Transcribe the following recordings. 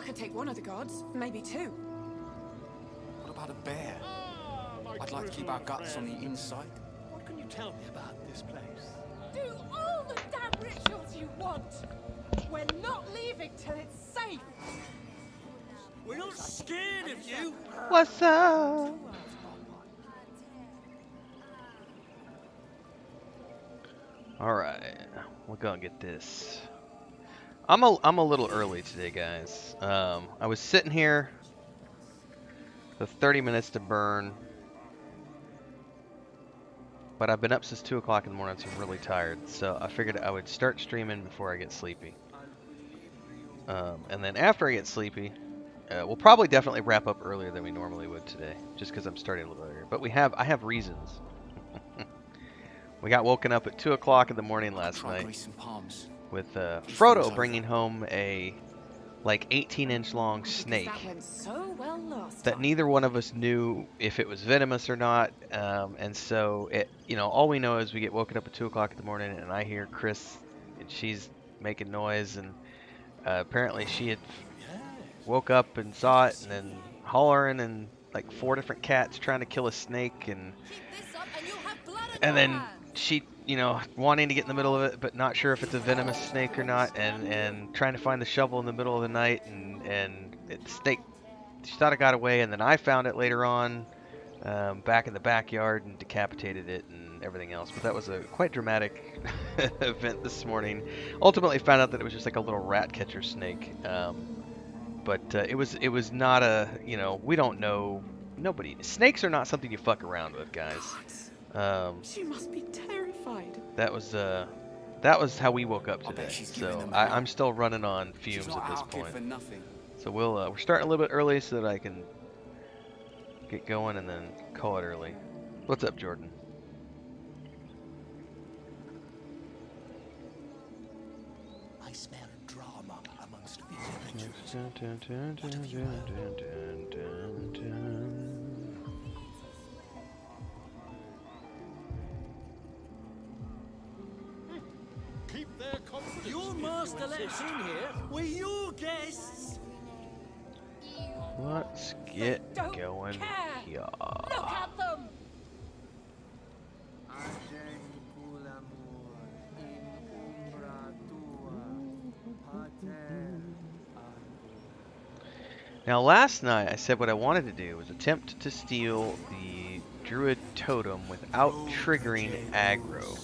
could take one of the gods, maybe two. What about a bear? I'd like to keep our guts on the inside. What can you tell me about this place? Do all the damn rituals you want. We're not leaving till it's safe. We're not scared of you. What's up? All right, we're gonna get this. I'm a little early today, guys. I was sitting here with 30 minutes to burn, but I've been up since 2 o'clock in the morning, so I'm really tired. So I figured I would start streaming before I get sleepy. And then after I get sleepy, we'll probably definitely wrap up earlier than we normally would today, just because I'm starting a little earlier. But I have reasons. We got woken up at 2 o'clock in the morning last night with Frodo bringing home a like 18-inch long snake That went so well last that time. neither one of us knew if it was venomous or not. And so it, all we know is we get woken up at 2 o'clock in the morning, and I hear Chris, and she's making noise, and apparently she had woke up and saw it, and then hollering, and like 4 different cats trying to kill a snake, and then she, wanting to get in the middle of it, but not sure if it's a venomous snake or not, and trying to find the shovel in the middle of the night, and the snake, she thought it got away, and then I found it later on, back in the backyard, and decapitated it and everything else. But that was a quite dramatic event this morning. Ultimately found out that it was just like a little rat catcher snake. But it was not a, we don't know, snakes are not something you fuck around with, guys. She must be terrified. That was how we woke up today. So I'm still running on fumes at this point. So we're starting a little bit early so that I can get going and then call it early. What's up, Jordan? I smell drama amongst these Keep their confidence. Your master let us in here. We're your guests. Let's get Don't going care. here. Look at them. Now last night I said what I wanted to do was attempt to steal the druid totem without triggering aggro.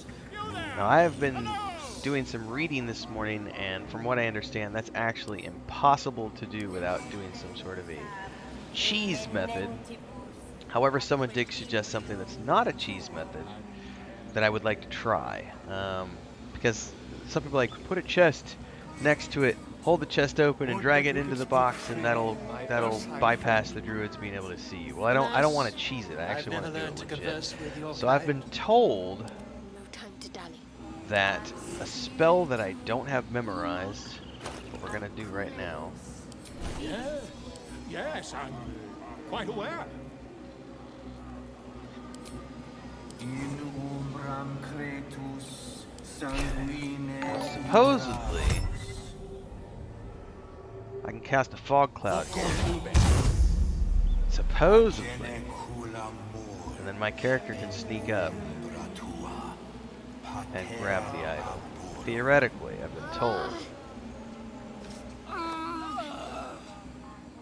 Now I have been doing some reading this morning, and from what I understand, that's actually impossible to do without doing some sort of a cheese method. However, someone did suggest something that's not a cheese method that I would like to try. Because some people like put a chest next to it, hold the chest open, and drag it into the box, and that'll bypass the druids being able to see you. Well, I don't want to cheese it. I actually want to do it legit. So I've been told that a spell that I don't have memorized, what we're gonna do right now. Yes, I'm quite aware. Supposedly, I can cast a fog cloud here. Supposedly. And then my character can sneak up and grab the item. Theoretically, I've been told.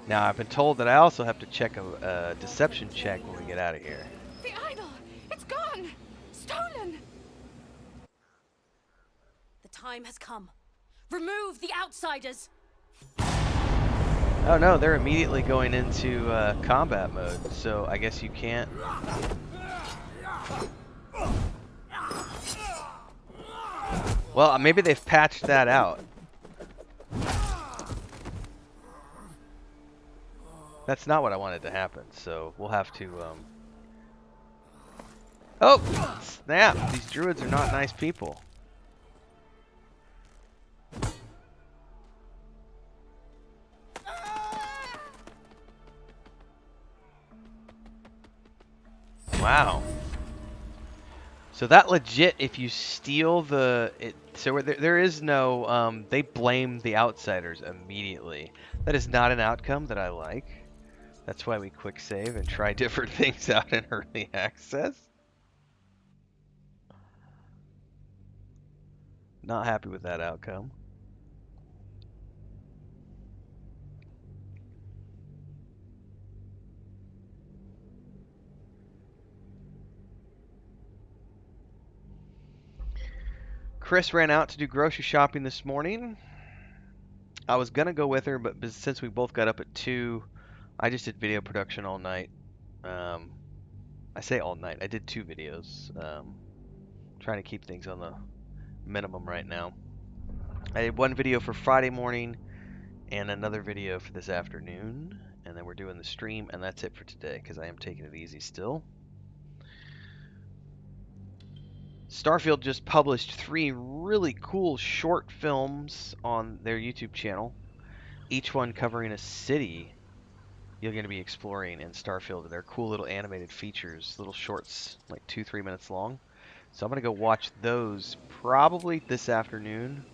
Now, I've been told that I also have to check a deception check when we get out of here. The idol. It's gone. Stolen. The time has come. Remove the outsiders. Oh no, they're immediately going into combat mode, so I guess you can't. Well, maybe they've patched that out. That's not what I wanted to happen, so we'll have to, Oh! Snap! These druids are not nice people. Wow. So that legit, if you steal there is no, they blame the outsiders immediately. That is not an outcome that I like. That's why we quick save and try different things out in early access. Not happy with that outcome. Chris ran out to do grocery shopping this morning. I was gonna go with her, but since we both got up at 2, I just did video production all night. I say all night. I did 2 videos. Trying to keep things on the minimum right now. I did 1 video for Friday morning and another video for this afternoon, and then we're doing the stream, and that's it for today because I am taking it easy still. Starfield just published 3 really cool short films on their YouTube channel, each one covering a city you're going to be exploring in Starfield. They're cool little animated features, little shorts, like 2-3 minutes long. So I'm going to go watch those probably this afternoon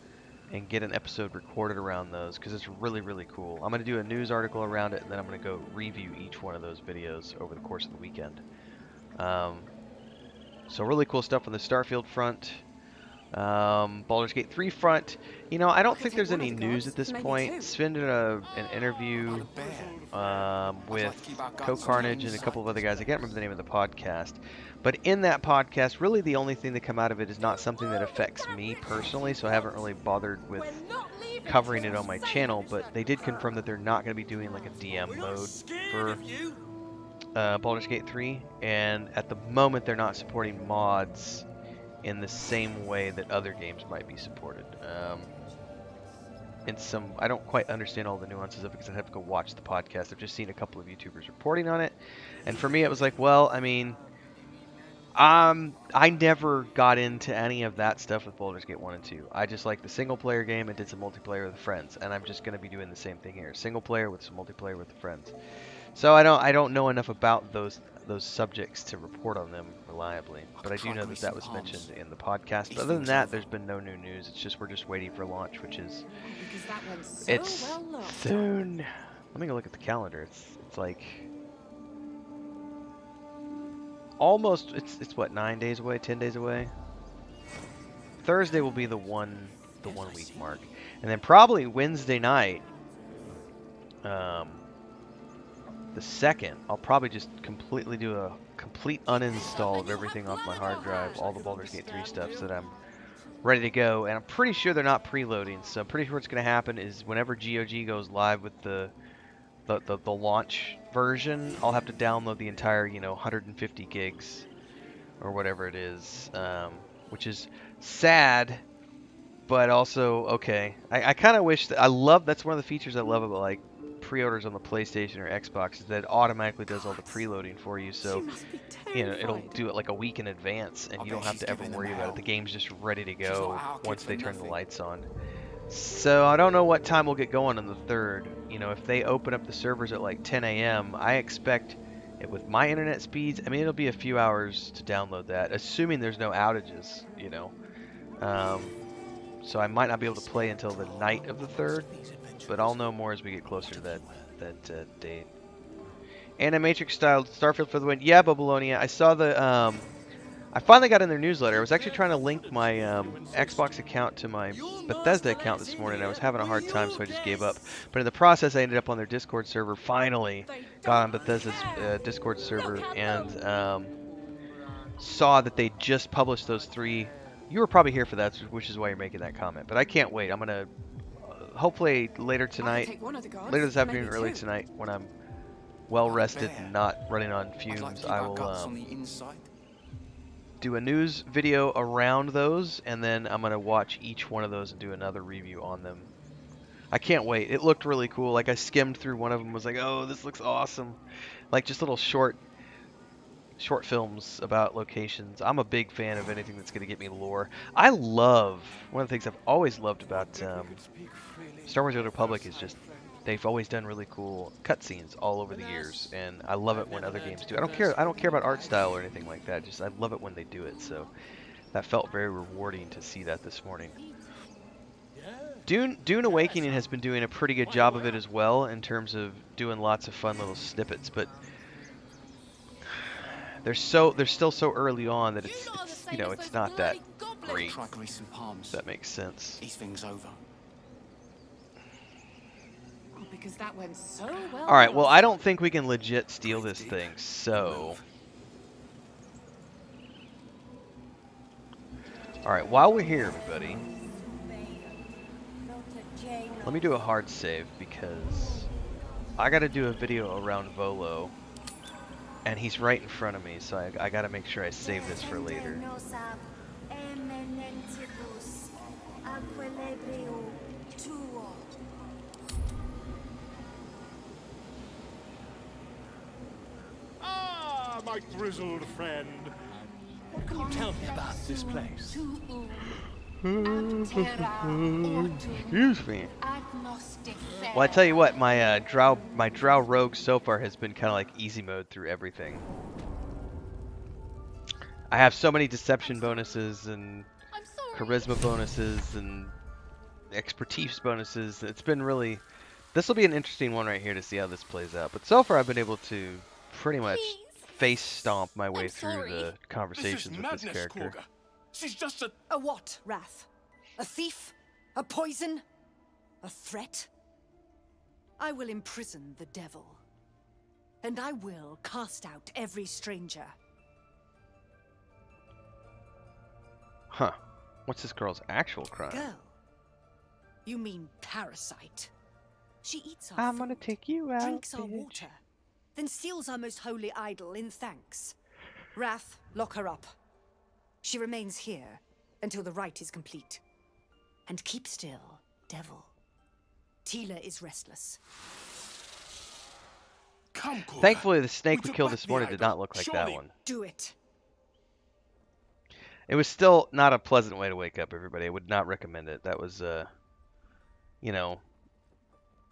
and get an episode recorded around those because it's really, really cool. I'm going to do a news article around it, and then I'm going to go review each one of those videos over the course of the weekend. So really cool stuff on the Starfield front. Baldur's Gate 3 front. You know, I don't think there's any news at this point. Sven did an interview with Co-Carnage and a couple of other guys. I can't remember the name of the podcast. But in that podcast, really the only thing that come out of it is not something that affects me personally, so I haven't really bothered with covering it on my channel. But they did confirm that they're not going to be doing like a DM mode for Baldur's Gate 3, and at the moment they're not supporting mods in the same way that other games might be supported. I don't quite understand all the nuances of it because I'd have to go watch the podcast. I've just seen a couple of YouTubers reporting on it, and for me it was like, well, I mean, I never got into any of that stuff with Baldur's Gate 1 and 2. I just like the single player game and did some multiplayer with friends, and I'm just going to be doing the same thing here. Single player with some multiplayer with friends. So I don't know enough about those subjects to report on them reliably, but I do know that was mentioned in the podcast. But other than that, there's been no new news. It's just we're just waiting for launch, which is it's soon. Let me go look at the calendar. It's like almost it's what, 9 days away, 10 days away. Thursday will be the 1 week mark, and then probably Wednesday night. The 2nd, I'll probably just completely do a complete uninstall of everything off my hard drive, all the Baldur's Gate 3 stuff, so that I'm ready to go. And I'm pretty sure they're not preloading, so I'm pretty sure what's going to happen is whenever GOG goes live with the launch version, I'll have to download the entire 150 gigs or whatever it is, which is sad, but also okay. I kind of wish that's one of the features I love about like pre-orders on the PlayStation or Xbox, is that it automatically does all the preloading for you, so it'll do it like a week in advance, and you don't have to ever worry about it. The game's just ready to go once they turn the lights on. So I don't know what time we'll get going on the 3rd. If they open up the servers at like 10 a.m., I expect it, with my internet speeds, I mean, it'll be a few hours to download that, assuming there's no outages, so I might not be able to play until the night of the 3rd, but I'll know more as we get closer to that date. Animatrix style Starfield for the win. Yeah, Babylonia. I saw the I finally got in their newsletter. I was actually trying to link my Xbox account to my Bethesda account this morning. I was having a hard time, so I just gave up. But in the process, I ended up on their Discord server. Finally got on Bethesda's Discord server and saw that they just published those 3. You were probably here for that, which is why you're making that comment. But I can't wait. I'm gonna hopefully later tonight, later this afternoon, early tonight, when I'm well rested and not running on fumes, I will do a news video around those, and then I'm gonna watch each one of those and do another review on them. I can't wait. It looked really cool. Like, I skimmed through one of them, was like, oh, this looks awesome. Like, just little short films about locations. I'm a big fan of anything that's going to get me lore. I love, one of the things I've always loved about Star Wars: The Old Republic is just they've always done really cool cutscenes all over the years, and I love it when other games do. I don't care about art style or anything like that. Just I love it when they do it. So that felt very rewarding to see that this morning. Dune Awakening has been doing a pretty good job of it as well in terms of doing lots of fun little snippets, but they're still so early on that it's you know, it's not that great. Try greasing palms. If that makes sense. These things over. Oh, because that went so well. All right, well, I don't think we can legit steal this thing, so all right, while we're here, everybody, let me do a hard save because I got to do a video around Volo, and he's right in front of me, so I got to make sure I save this for later. Ah, my grizzled friend. What can you tell me about this place? Excuse me. Well, I tell you what, my Drow Rogue so far has been kind of like easy mode through everything. I have so many deception bonuses and charisma bonuses and expertise bonuses. It's been really... This will be an interesting one right here to see how this plays out. But so far I've been able to pretty much face stomp my way through the conversations with this character. Korga. She's just A what, Wrath? A thief? A poison? A threat? I will imprison the devil. And I will cast out every stranger. Huh. What's this girl's actual crime? Girl? You mean parasite? She eats our I'm food, gonna take you out, drinks our bitch. water, then steals our most holy idol in thanks. Wrath, lock her up. She remains here until the rite is complete. And keep still, devil. Tila is restless. Come, Korga. Thankfully, the snake we took killed back this the morning did idol. not look like that Surely. one. Do it. It was still not a pleasant way to wake up, everybody. I would not recommend it. That was, you know,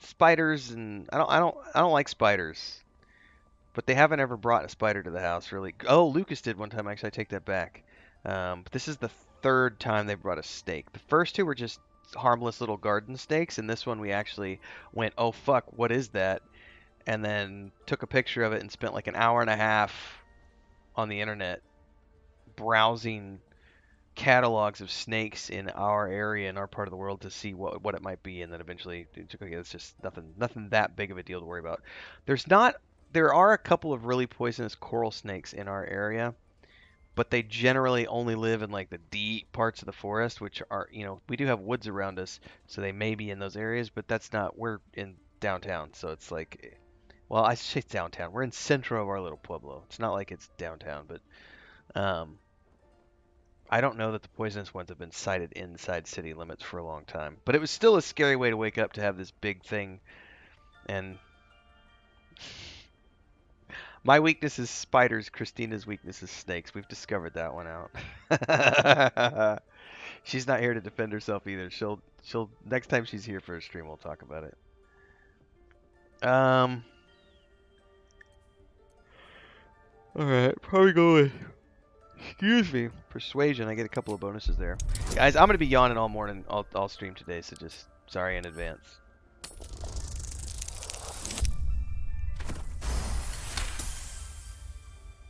spiders, and I don't like spiders, but they haven't ever brought a spider to the house, really. Oh, Lucas did one time. Actually, I take that back. But this is the third time they brought a snake. The first two were just harmless little garden snakes, and this one we actually went, oh fuck, what is that? And then took a picture of it and spent like an hour and a half on the internet browsing catalogs of snakes in our area, in our part of the world, to see what it might be, and then eventually it's just nothing that big of a deal to worry about. There are a couple of really poisonous coral snakes in our area, but they generally only live in like the deep parts of the forest, which are, you know, we do have woods around us, so they may be in those areas, but that's not, we're in downtown, so it's like, well, I say downtown, we're in centro of our little pueblo. It's not like it's downtown, but I don't know that the poisonous ones have been sighted inside city limits for a long time. But it was still a scary way to wake up, to have this big thing. And my weakness is spiders. Christina's weakness is snakes. We've discovered that one out. She's not here to defend herself either. She'll next time she's here for a stream, we'll talk about it. All right, probably go with, excuse me, persuasion. I get a couple of bonuses there. Guys, I'm going to be yawning all morning, all stream today, so just sorry in advance.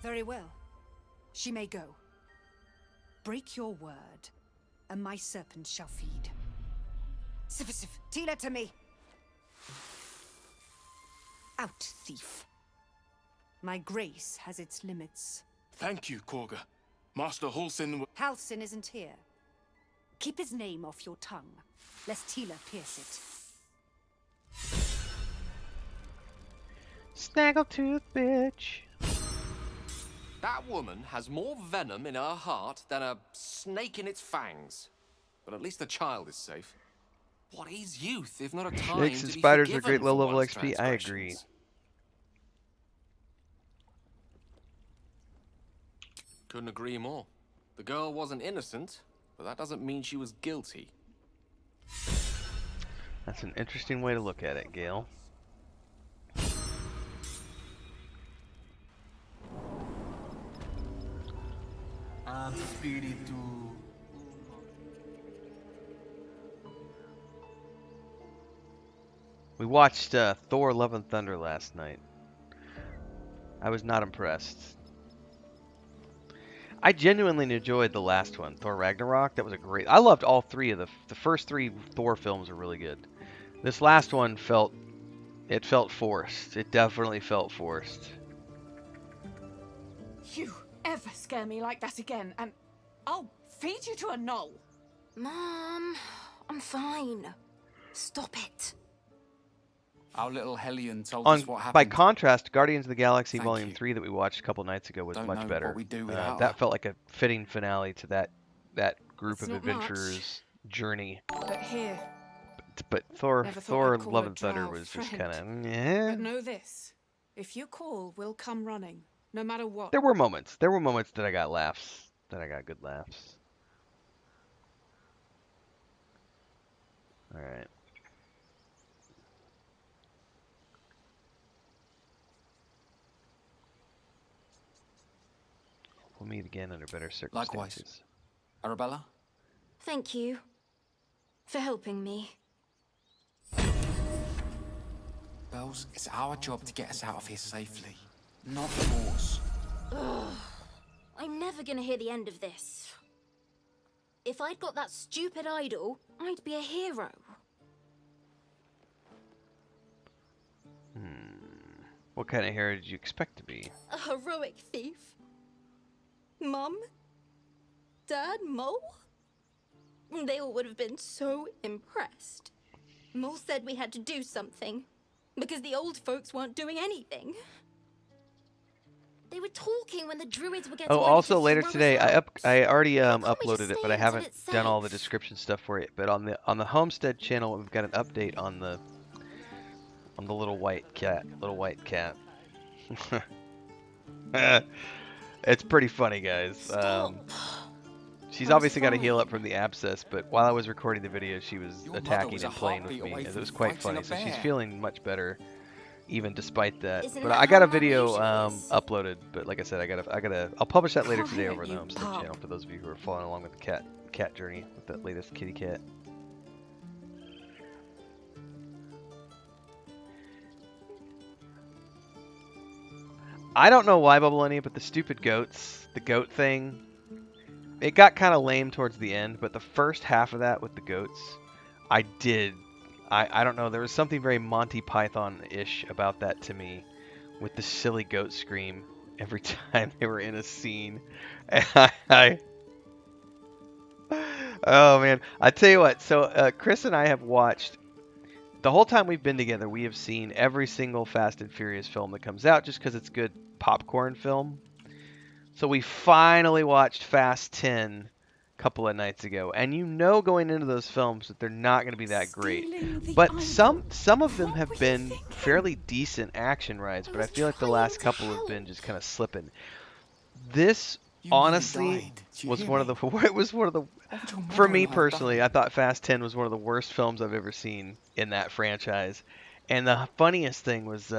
Very well. She may go. Break your word, and my serpent shall feed. Sif, Tila to me. Out, thief. My grace has its limits. Thank you, Korga. Master Halsin. Halsin isn't here. Keep his name off your tongue, lest Tila pierce it. Snaggletooth, bitch. That woman has more venom in her heart than a snake in its fangs. But at least the child is safe. What is youth if not a time Snakes to and be spiders are forgiven great for low-level one's XP. I agree. transgressions? Couldn't agree more. The girl wasn't innocent, but that doesn't mean she was guilty. That's an interesting way to look at it, Gale. We watched Thor: Love and Thunder last night. I was not impressed. I genuinely enjoyed the last one, Thor Ragnarok. That was a great... I loved all three of the first three Thor films are really good. This last one felt forced. It definitely felt forced. You ever scare me like that again, and I'll feed you to a knoll. Mom, I'm fine. Stop it. Our little Hellion told us what happened. By contrast, Guardians of the Galaxy Thank Volume you. 3 that we watched a couple nights ago was Don't much know better. what we'd do without That her. felt like a fitting finale to that group It's of not adventurers' journey. But here, But Thor Never thought Thor I'd call Love a and Thunder drow was just friend. kind of eh. but know this: if you call, we'll come running, no matter what. There were moments. There were moments that I got laughs. That I got good laughs. All right. We'll meet again under better circumstances. Likewise. Arabella? Thank you for helping me. Bells, it's our job to get us out of here safely, not yours. I'm never gonna hear the end of this. If I'd got that stupid idol, I'd be a hero. What kind of hero did you expect to be? A heroic thief. Mum? Dad? Mole? They all would have been so impressed. Mole said we had to do something, because the old folks weren't doing anything. They were talking when the druids were getting Oh, ready also to later throw us today, out. I already can't we uploaded just it, stay but I until haven't it's done all the safe? description stuff for it. But on the Homestead channel, we've got an update on the little white cat. It's pretty funny, guys. Stop. She's I was obviously got to heal fine. up from the abscess, but while I was recording the video, she was Your mother attacking was a and playing with heartbeat me, away and it from was quite fighting funny. a So she's bear. feeling much better, even despite that. Isn't But that I got how a video Mom usually is? uploaded. But like I said, I'll publish that later today Quiet, over on the you Homestead pup. channel for those of you who are following along with the cat journey with that latest kitty cat. I don't know why, Bubble, but the stupid goats, the goat thing, it got kind of lame towards the end, but the first half of that with the goats, I don't know, there was something very Monty Python-ish about that to me, with the silly goat scream every time they were in a scene. And oh man, I tell you what, so Chris and I have watched, the whole time we've been together, we have seen every single Fast and Furious film that comes out just because it's good popcorn film. So we finally watched Fast 10 a couple of nights ago, and you know going into those films that they're not going to be that great. Stealing the But idol. some of them What have were you been thinking? fairly decent action rides, but I was feel like the trying last to couple have help. been just kind of slipping. This You nearly honestly died. Did you was hear one of me? the it was one of the What would your for mother me and I have personally, done? I thought Fast 10 was one of the worst films I've ever seen in that franchise. And the funniest thing was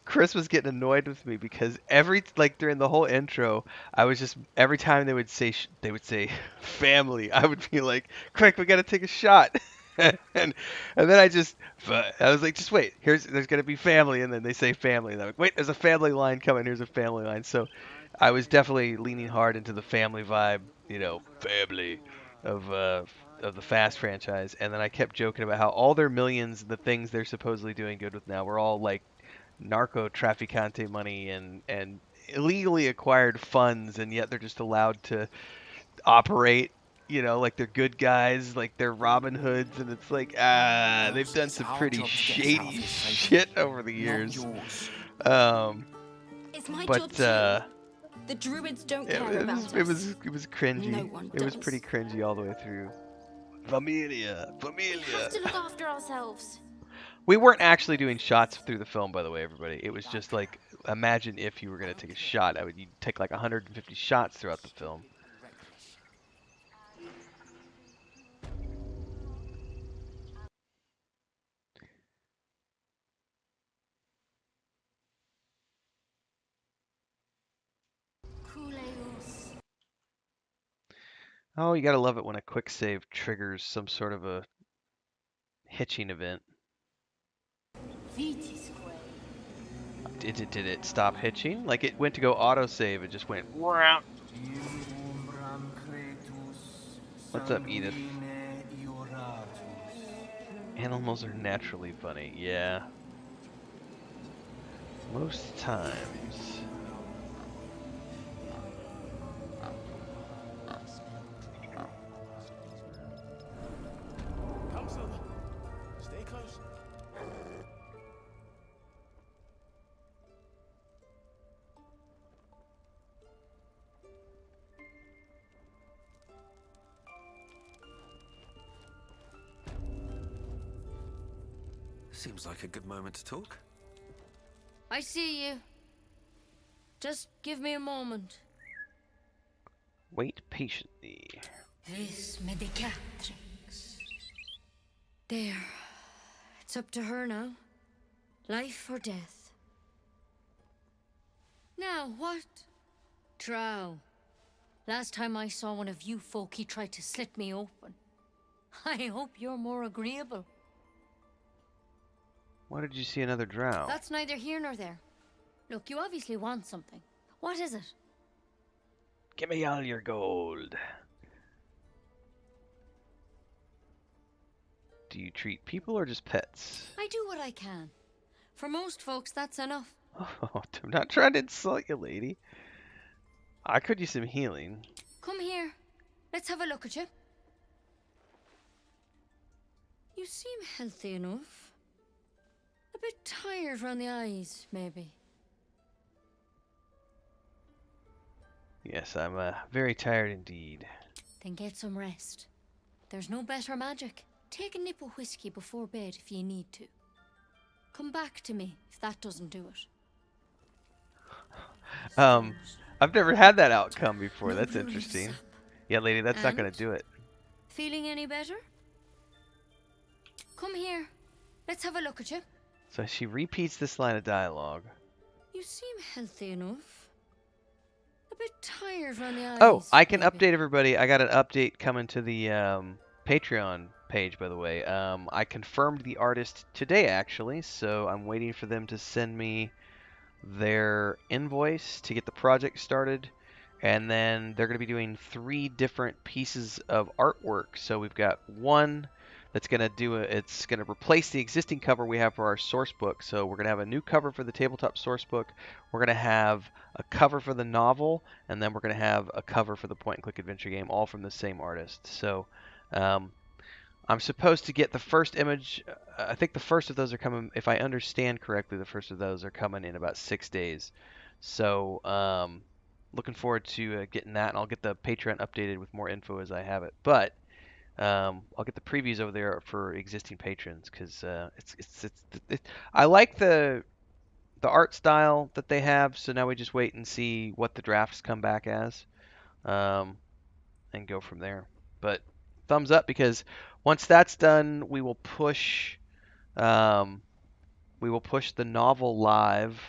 Chris was getting annoyed with me because during the whole intro, I was just every time they would say family, I would be like, "Quick, we got to take a shot." and then I was like, "Just wait. There's going to be family." And then they say family. And I'm like, "Wait, there's a family line coming. Here's a family line." So I was definitely leaning hard into the family vibe, family of the Fast franchise. And then I kept joking about how all their millions, the things they're supposedly doing good with now, were all like narco trafficante money and illegally acquired funds, and yet they're just allowed to operate, like they're good guys, like they're Robin Hoods, and it's like, they've done It's some our pretty job to get us out of shady here safely, shit over the not years. yours. It's my job But too. The druids don't it care about was us. it was cringy. No one It was does. pretty cringy all the way through. Familia. We have to look after ourselves. We weren't actually doing shots through the film, by the way, everybody. It was just like, imagine if you were going to take a shot. You'd take like 150 shots throughout the film. Oh, you gotta love it when a quick save triggers some sort of a hitching event. Did it stop hitching? Like it went to go autosave, it just went. What's up, Edith? Animals are naturally funny. Yeah. Most times. Come, Silver. Stay close. Seems like a good moment to talk. I see you. Just give me a moment. Wait patiently. Vis medicatrix. There. It's up to her now. Life or death. Now, what? Drow. Last time I saw one of you folk, he tried to slit me open. I hope you're more agreeable. Why did you see another drow? That's neither here nor there. Look, you obviously want something. What is it? Give me all your gold. Do you treat people or just pets? I do what I can. For most folks, that's enough. Oh, I'm not trying to insult you, lady. I could use some healing. Come here. Let's have a look at you. You seem healthy enough. A bit tired around the eyes, maybe. Yes, I'm very tired indeed. Then get some rest. There's no better magic. Take a nip of whiskey before bed if you need to. Come back to me if that doesn't do it. I've never had that outcome before. That's interesting. Yeah, lady, that's not gonna do it. Feeling any better? Come here. Let's have a look at you. So she repeats this line of dialogue. You seem healthy enough. A bit tired around the eyes. Oh, I can maybe. update everybody. I got an update coming to the Patreon page, by the way. I confirmed the artist today, actually, so I'm waiting for them to send me their invoice to get the project started. And then they're going to be doing 3 different pieces of artwork. So we've got one that's going to it's going to replace the existing cover we have for our source book. So we're going to have a new cover for the tabletop source book. We're going to have a cover for the novel, and then we're going to have a cover for the point-and-click adventure game, all from the same artist. So I'm supposed to get the first image. I think the first of those are coming, if I understand correctly, the first of those are coming in about 6 days. So looking forward to getting that, and I'll get the Patreon updated with more info as I have it. But I'll get the previews over there for existing patrons, because I like the art style that they have. So now we just wait and see what the drafts come back as, and go from there. But thumbs up, because once that's done, we will push the novel live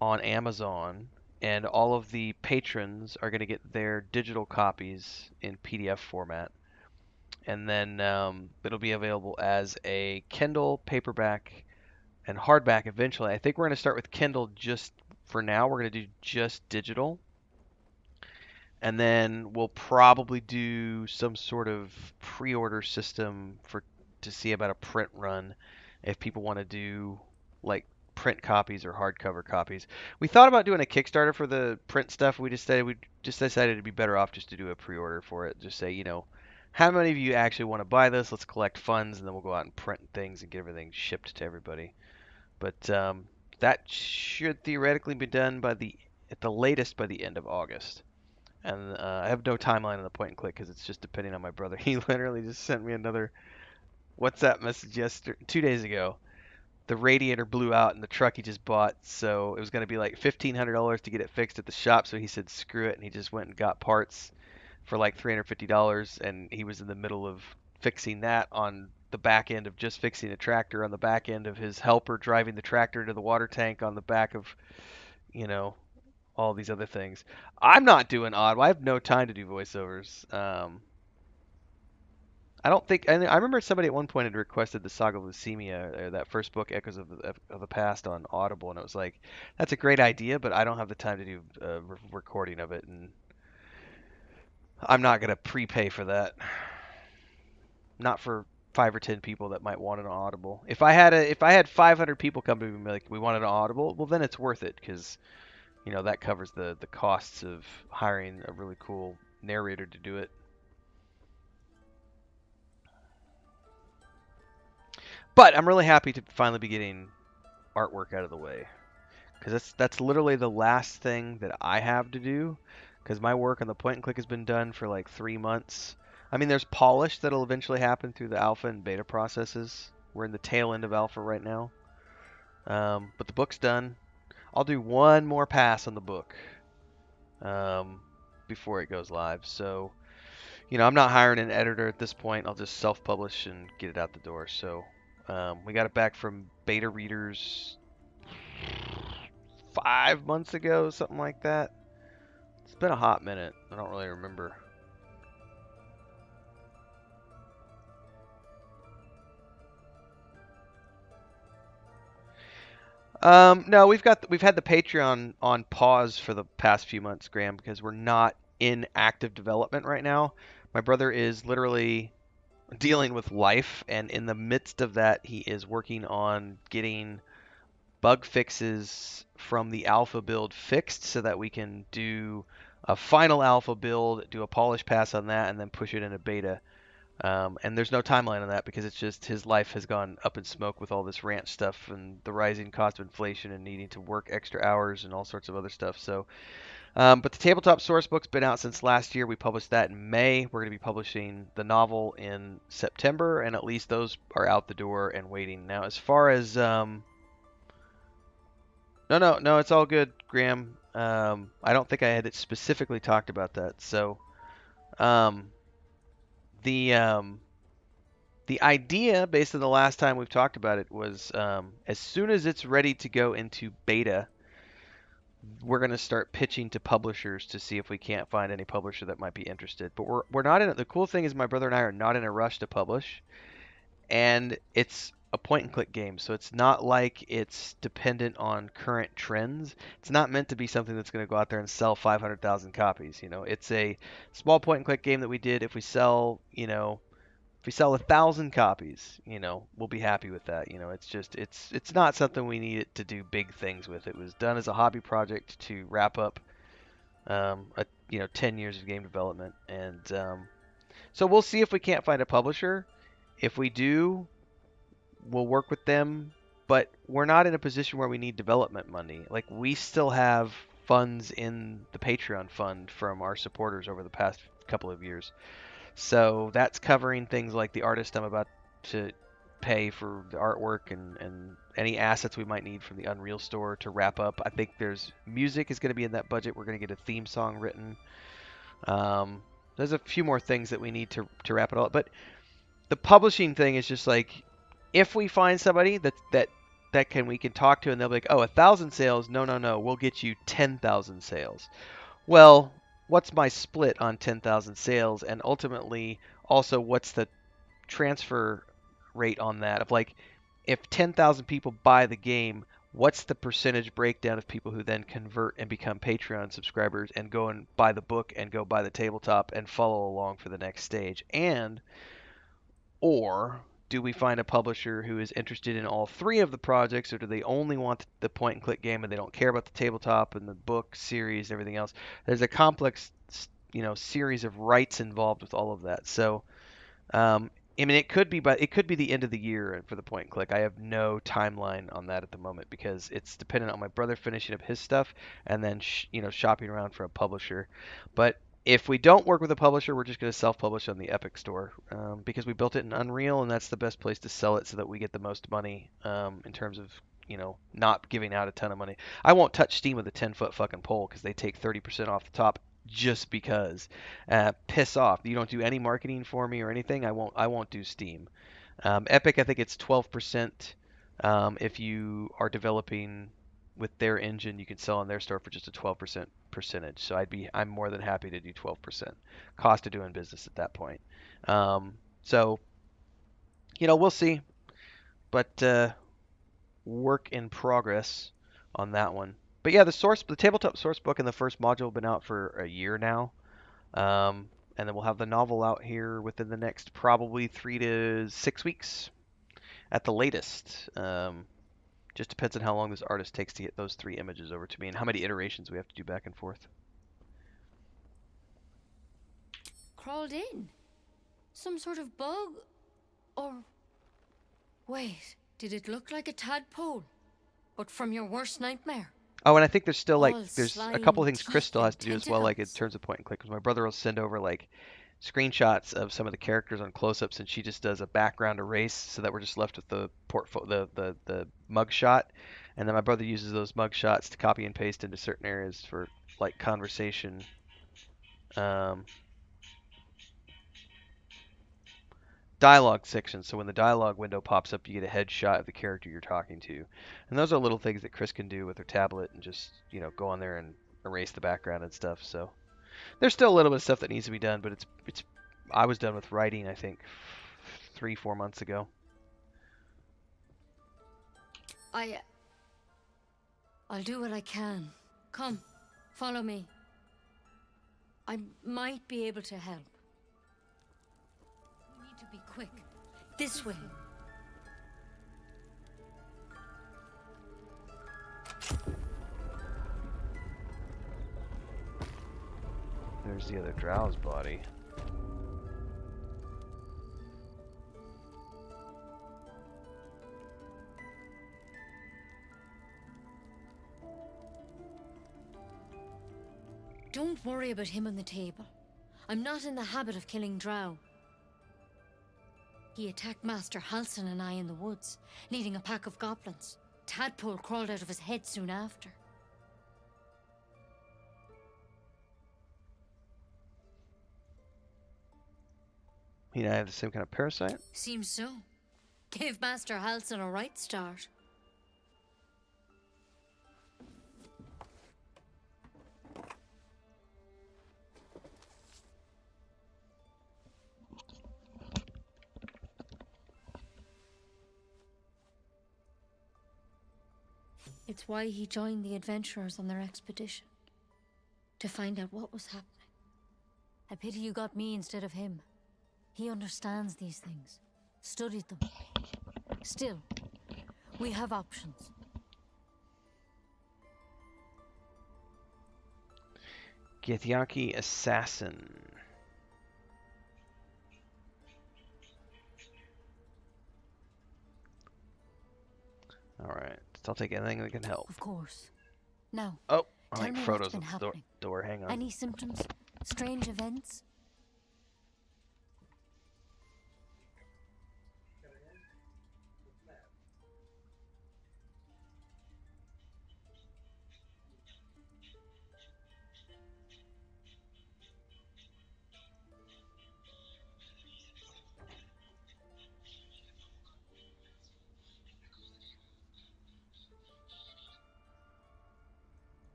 on Amazon, and all of the patrons are going to get their digital copies in PDF format. And then it'll be available as a Kindle, paperback, and hardback eventually. I think we're going to start with Kindle just for now. We're going to do just digital. And then we'll probably do some sort of pre-order system to see about a print run if people want to do like print copies or hardcover copies. We thought about doing a Kickstarter for the print stuff. We decided it'd be better off just to do a pre-order for it. Just say, how many of you actually want to buy this? Let's collect funds, and then we'll go out and print things and get everything shipped to everybody. But that should theoretically be done at the latest by the end of August. And I have no timeline on the point and click because it's just depending on my brother. He literally just sent me another WhatsApp message 2 days ago. The radiator blew out in the truck he just bought, so it was going to be like $1,500 to get it fixed at the shop. So he said screw it, and he just went and got parts for like $350, and he was in the middle of fixing that on the back end of just fixing a tractor, on the back end of his helper driving the tractor to the water tank, on the back of all these other things. I'm not doing Audible. I have no time to do voiceovers. I don't think. I remember somebody at one point had requested the Saga of Lucemia, or that first book, Echoes of the Past, on Audible, and it was like, that's a great idea, but I don't have the time to do a recording of it, and I'm not gonna prepay for that. Not for 5 or 10 people that might want it on Audible. If I had 500 people come to me and be like, we want it on Audible, well then it's worth it, because that covers the costs of hiring a really cool narrator to do it. But I'm really happy to finally be getting artwork out of the way, because that's literally the last thing that I have to do, because my work on the point and click has been done for like 3 months. I mean, there's polish that'll eventually happen through the alpha and beta processes. We're in the tail end of alpha right now. But the book's done. I'll do one more pass on the book before it goes live. So, I'm not hiring an editor at this point. I'll just self-publish and get it out the door. So, we got it back from beta readers 5 months ago, something like that. It's been a hot minute. I don't really remember. No, we've had the Patreon on pause for the past few months, Graham, because we're not in active development right now. My brother is literally dealing with life, and in the midst of that, he is working on getting bug fixes from the alpha build fixed so that we can do a final alpha build, do a polish pass on that, and then push it into beta. And there's no timeline on that because it's just his life has gone up in smoke with all this ranch stuff and the rising cost of inflation and needing to work extra hours and all sorts of other stuff. So, but the tabletop source book's been out since last year. We published that in May. We're going to be publishing the novel in September, and at least those are out the door and waiting. Now, as far as no, it's all good, Graham. I don't think I had specifically talked about that. So, the idea, based on the last time we've talked about it, was as soon as it's ready to go into beta, we're going to start pitching to publishers to see if we can't find any publisher that might be interested. But we're not in it. The cool thing is my brother and I are not in a rush to publish, and it's a point and click game, so it's not like it's dependent on current trends. It's not meant to be something that's going to go out there and sell 500,000 copies. It's a small point and click game that we did. If we sell, if we sell 1,000 copies, we'll be happy with that. It's not something we need it to do big things with. It was done as a hobby project to wrap up, 10 years of game development, and so we'll see if we can't find a publisher. If we do, we'll work with them, but we're not in a position where we need development money. Like, we still have funds in the Patreon fund from our supporters over the past couple of years. So that's covering things like the artist I'm about to pay for the artwork and any assets we might need from the Unreal store to wrap up. I think there's music is going to be in that budget. We're going to get a theme song written. There's a few more things that we need to wrap it all up. But the publishing thing is just like, if we find somebody that we can talk to and they'll be like, 1,000 sales, no, we'll get you 10,000 sales. Well, what's my split on 10,000 sales, and ultimately also what's the transfer rate on that? Of like, if 10,000 people buy the game, what's the percentage breakdown of people who then convert and become Patreon subscribers and go and buy the book and go buy the tabletop and follow along for the next stage? Or do we find a publisher who is interested in all 3 of the projects, or do they only want the point and click game and they don't care about the tabletop and the book series and everything else? There's a complex, series of rights involved with all of that. So, it could be the end of the year for the point and click. I have no timeline on that at the moment because it's dependent on my brother finishing up his stuff and then shopping around for a publisher. But if we don't work with a publisher, we're just going to self-publish on the Epic Store because we built it in Unreal, and that's the best place to sell it so that we get the most money in terms of, not giving out a ton of money. I won't touch Steam with a 10-foot fucking pole because they take 30% off the top just because. Piss off. You don't do any marketing for me or anything. I won't do Steam. Epic, I think it's 12% if you are developing with their engine, you can sell on their store for just a 12% percentage. So I'm more than happy to do 12%. Cost of doing business at that point. So, you know, we'll see. But work in progress on that one. But yeah, the tabletop source book and the first module have been out for a year now. And then we'll have the novel out here within the next probably 3 to 6 weeks at the latest. Just depends on how long this artist takes to get those 3 images over to me and how many iterations we have to do back and forth. Crawled in? Some sort of bug? Or... Wait, did it look like a tadpole? But from your worst nightmare? Oh, and I think there's still like All there's a slime, couple of things teeth, Chris still has and to do as well, like in tentacles. terms of point and click. Because my brother will send over like screenshots of some of the characters on close-ups, and she just does a background erase so that we're just left with the the mug shot, and then my brother uses those mug shots to copy and paste into certain areas for like conversation. Dialogue section, so when the dialogue window pops up, you get a headshot of the character you're talking to. And those are little things that Chris can do with her tablet and just, you know, go on there and erase the background and stuff. So there's still a little bit of stuff that needs to be done, but it's I was done with writing, I think 3-4 months ago. I'll do what I can. Come, follow me. I might be able to help. We need to be quick. This way. There's the other Drow's body. Don't worry about him on the table. I'm not in the habit of killing Drow. He attacked Master Halsin and I in the woods, leading a pack of goblins. Tadpole crawled out of his head soon after. He and I have the same kind of parasite? Seems so. Gave Master Halsin a right start. It's why he joined the adventurers on their expedition. To find out what was happening. I pity you got me instead of him. He understands these things. Studied them. Still, we have options. Githyanki Assassin. Alright, I'll take anything that can help. Of course. Now, oh, tell like me Frodo's what's been at the happening. door. Hang on. Any symptoms? Strange events?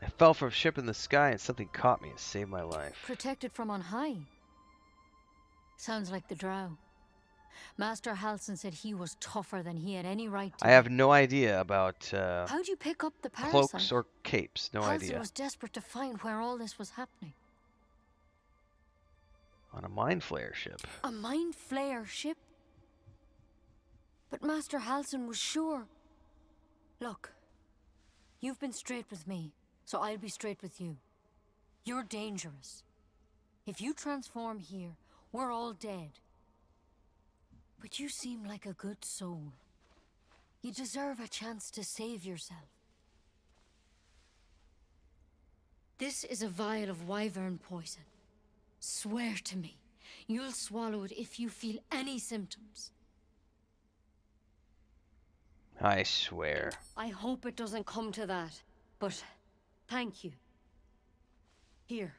I fell from a ship in the sky and something caught me and saved my life. Protected from on high. Sounds like the Drow. Master Halsin said he was tougher than he had any right to. I have no idea about How'd you pick up the parasite? cloaks or capes. No Halsin idea. was desperate to find where all this was happening. On a mind flayer ship. A mind flayer ship? But Master Halsin was sure. Look, you've been straight with me, so I'll be straight with you. You're dangerous. If you transform here, we're all dead. But you seem like a good soul. You deserve a chance to save yourself. This is a vial of wyvern poison. Swear to me, you'll swallow it if you feel any symptoms. I swear. I hope it doesn't come to that, but thank you. Here.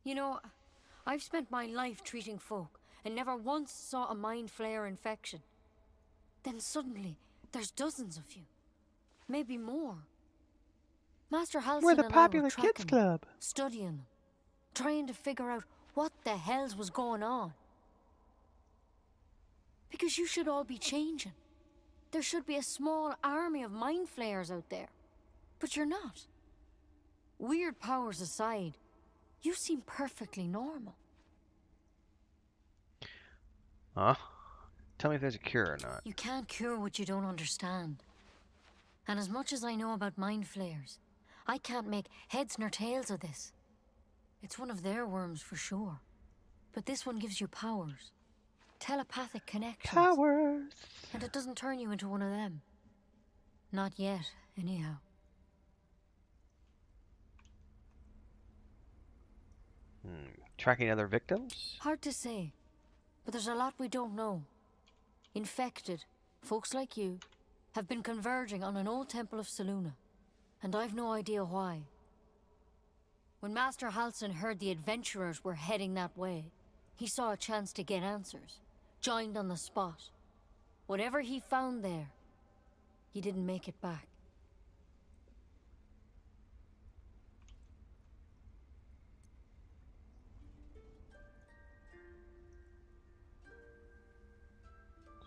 You know, I've spent my life treating folk and never once saw a mind flayer infection. Then suddenly, there's dozens of you. Maybe more. Master Halsin We're the and I were popular tracking kids them, club. studying them, trying to figure out what the hells was going on. Because you should all be changing. There should be a small army of mind flayers out there. But you're not. Weird powers aside, you seem perfectly normal. Huh? Tell me if there's a cure or not. You can't cure what you don't understand. And as much as I know about mind flayers, I can't make heads nor tails of this. It's one of their worms for sure. But this one gives you powers. Telepathic connections. Powers! And it doesn't turn you into one of them. Not yet, anyhow. Tracking other victims? Hard to say. But there's a lot we don't know. Infected, folks like you, have been converging on an old temple of Selûne. And I've no idea why. When Master Halsin heard the adventurers were heading that way, he saw a chance to get answers. Joined on the spot. Whatever he found there, he didn't make it back.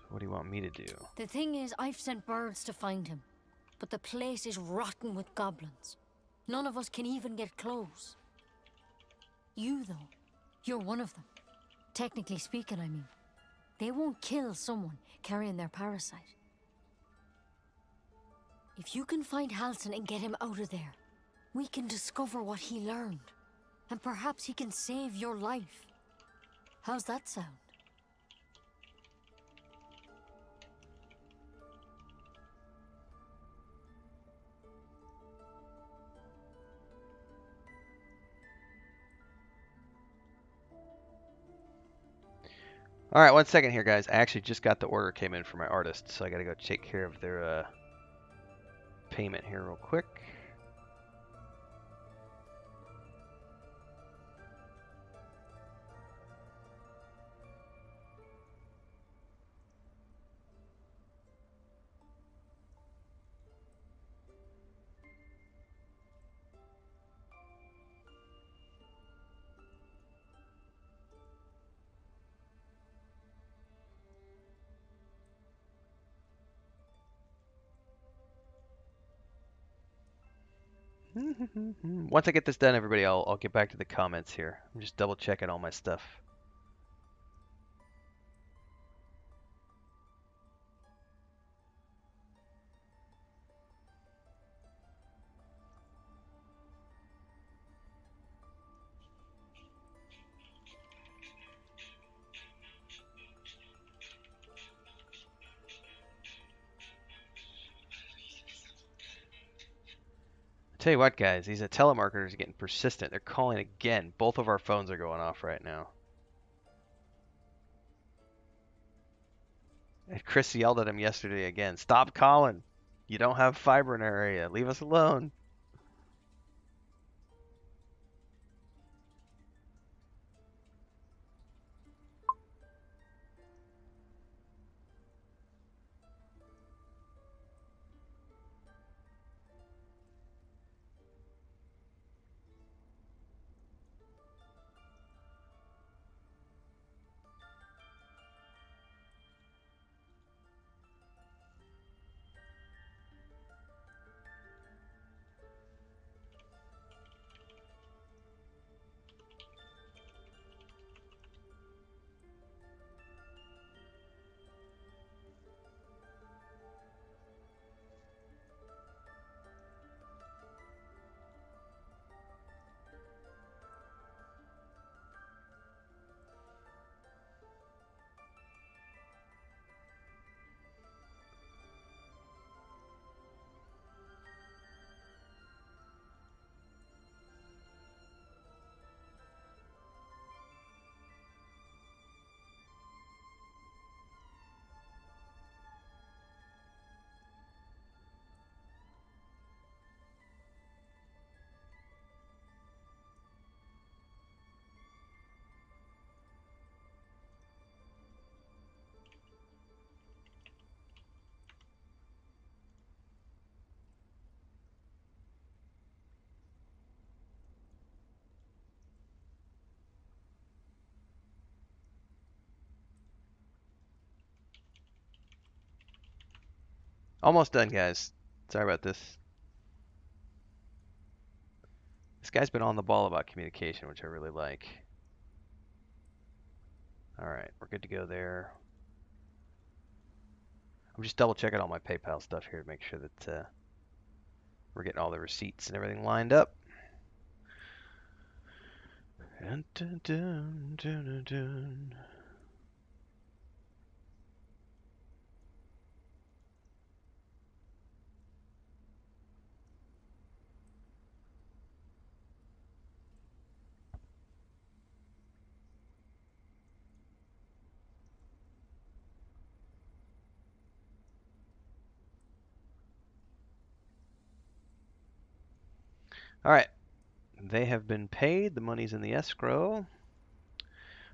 What do you want me to do? The thing is, I've sent birds to find him. But the place is rotten with goblins. None of us can even get close. You, though, you're one of them. Technically speaking, I mean. They won't kill someone carrying their parasite. If you can find Halsin and get him out of there, we can discover what he learned. And perhaps he can save your life. How's that sound? Alright, 1 second here, guys. I actually just got the order came in for my artists, so I gotta go take care of their payment here real quick. Once I get this done, everybody, I'll get back to the comments here. I'm just double checking all my stuff. Tell you what, guys, these telemarketers are getting persistent. They're calling again. Both of our phones are going off right now. And Chris yelled at him yesterday again. Stop calling. You don't have fiber in our area. Leave us alone. Almost done, guys. Sorry about this. This guy's been on the ball about communication, which I really like. Alright, we're good to go there. I'm just double checking all my PayPal stuff here to make sure that we're getting all the receipts and everything lined up. Dun, dun, dun, dun, dun, dun. All right, they have been paid. The money's in the escrow.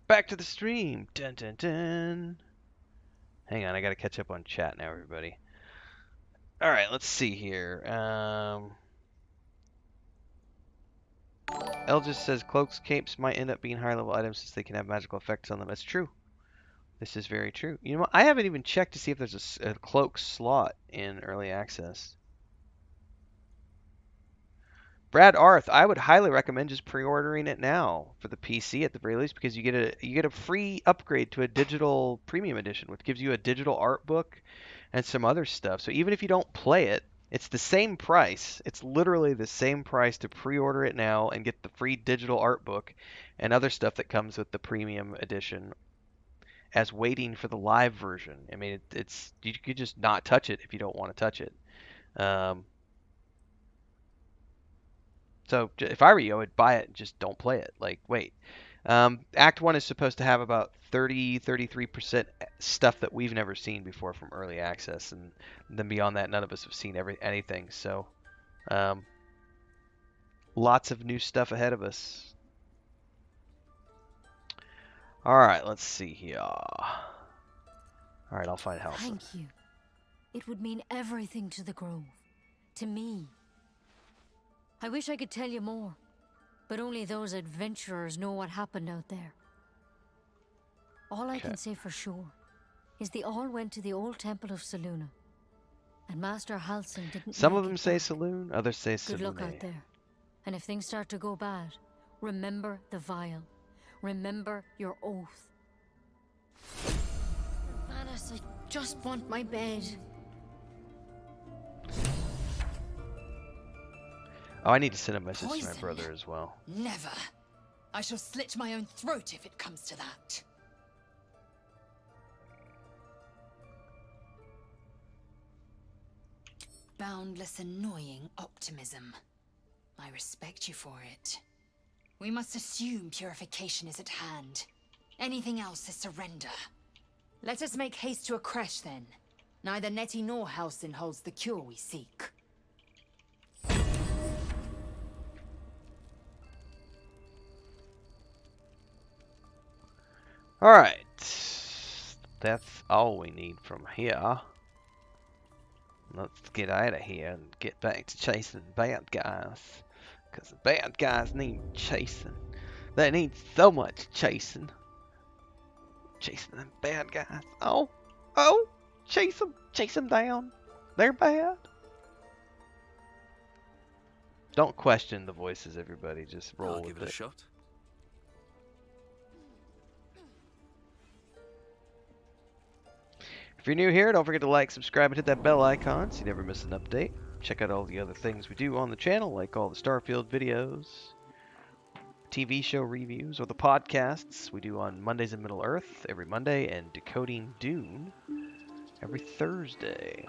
Back to the stream. Dun, dun, dun. Hang on, I gotta catch up on chat now, everybody. All right, let's see here. El just says cloaks, capes might end up being higher level items since they can have magical effects on them. That's true. This is very true. You know what? I haven't even checked to see if there's a cloak slot in early access. Brad Arth, I would highly recommend just pre-ordering it now for the PC at the very least, because you get a free upgrade to a digital premium edition, which gives you a digital art book and some other stuff. So even if you don't play it, it's the same price. It's literally the same price to pre-order it now and get the free digital art book and other stuff that comes with the premium edition as waiting for the live version. I mean, it's you could just not touch it if you don't want to touch it. So if I were you, I would buy it and just don't play it. Like, wait. Act 1 is supposed to have about 33% stuff that we've never seen before from early access. And then beyond that, none of us have seen anything. So lots of new stuff ahead of us. All right, let's see here. All right, I'll find Halsin. Thank you. It would mean everything to the Grove. To me. I wish I could tell you more, but only those adventurers know what happened out there. All I can say for sure is they all went to the old temple of Selûne, and Master Halsin didn't. Some of them say saloon, others say Good luck Selûne. out there, and if things start to go bad, remember the vial. Remember your oath. Manus, I just want my bed. Oh, I need to send a message to my Poison? brother as well. Never. I shall slit my own throat if it comes to that. Boundless, annoying optimism. I respect you for it. We must assume purification is at hand. Anything else is surrender. Let us make haste to a crash, then. Neither Nettie nor Halsin holds the cure we seek. Alright. That's all we need from here. Let's get out of here and get back to chasing bad guys. Because the bad guys need chasing. They need so much chasing. Chasing them bad guys. Oh! Chase them! Chase them down! They're bad! Don't question the voices, everybody. Just roll with I'll give it a shot. If you're new here, don't forget to like, subscribe, and hit that bell icon so you never miss an update. Check out all the other things we do on the channel, like all the Starfield videos, TV show reviews, or the podcasts we do on Mondays in Middle-earth every Monday, and Decoding Dune every Thursday.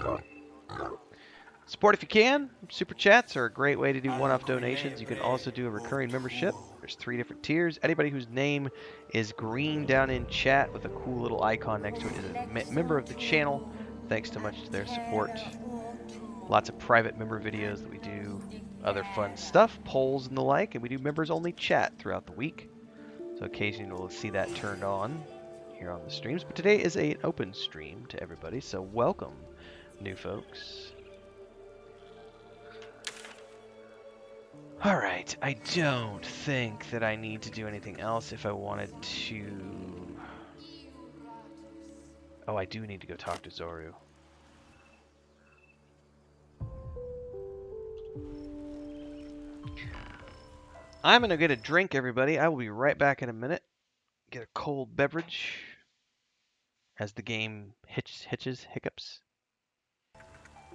Support if you can. Super Chats are a great way to do one-off donations. You can also do a recurring membership. There's 3 different tiers. Anybody whose name is green down in chat with a cool little icon next to it is a member of the channel. Thanks so much to their support. Lots of private member videos that we do, other fun stuff, polls and the like, and we do members-only chat throughout the week. So occasionally we'll see that turned on here on the streams. But today is an open stream to everybody, so welcome, new folks. Alright, I don't think that I need to do anything else if I wanted to... Oh, I do need to go talk to Zoru. I'm gonna get a drink, everybody. I will be right back in a minute. Get a cold beverage as the game hiccups.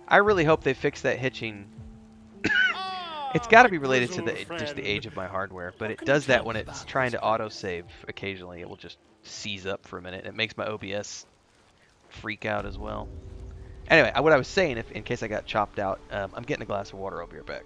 I really hope they fix that hitching. It's got to be related to just the age of my hardware, but it does that when it's trying to autosave occasionally. It will just seize up for a minute. It makes my OBS freak out as well. Anyway, what I was saying, in case I got chopped out, I'm getting a glass of water. I'll be right back.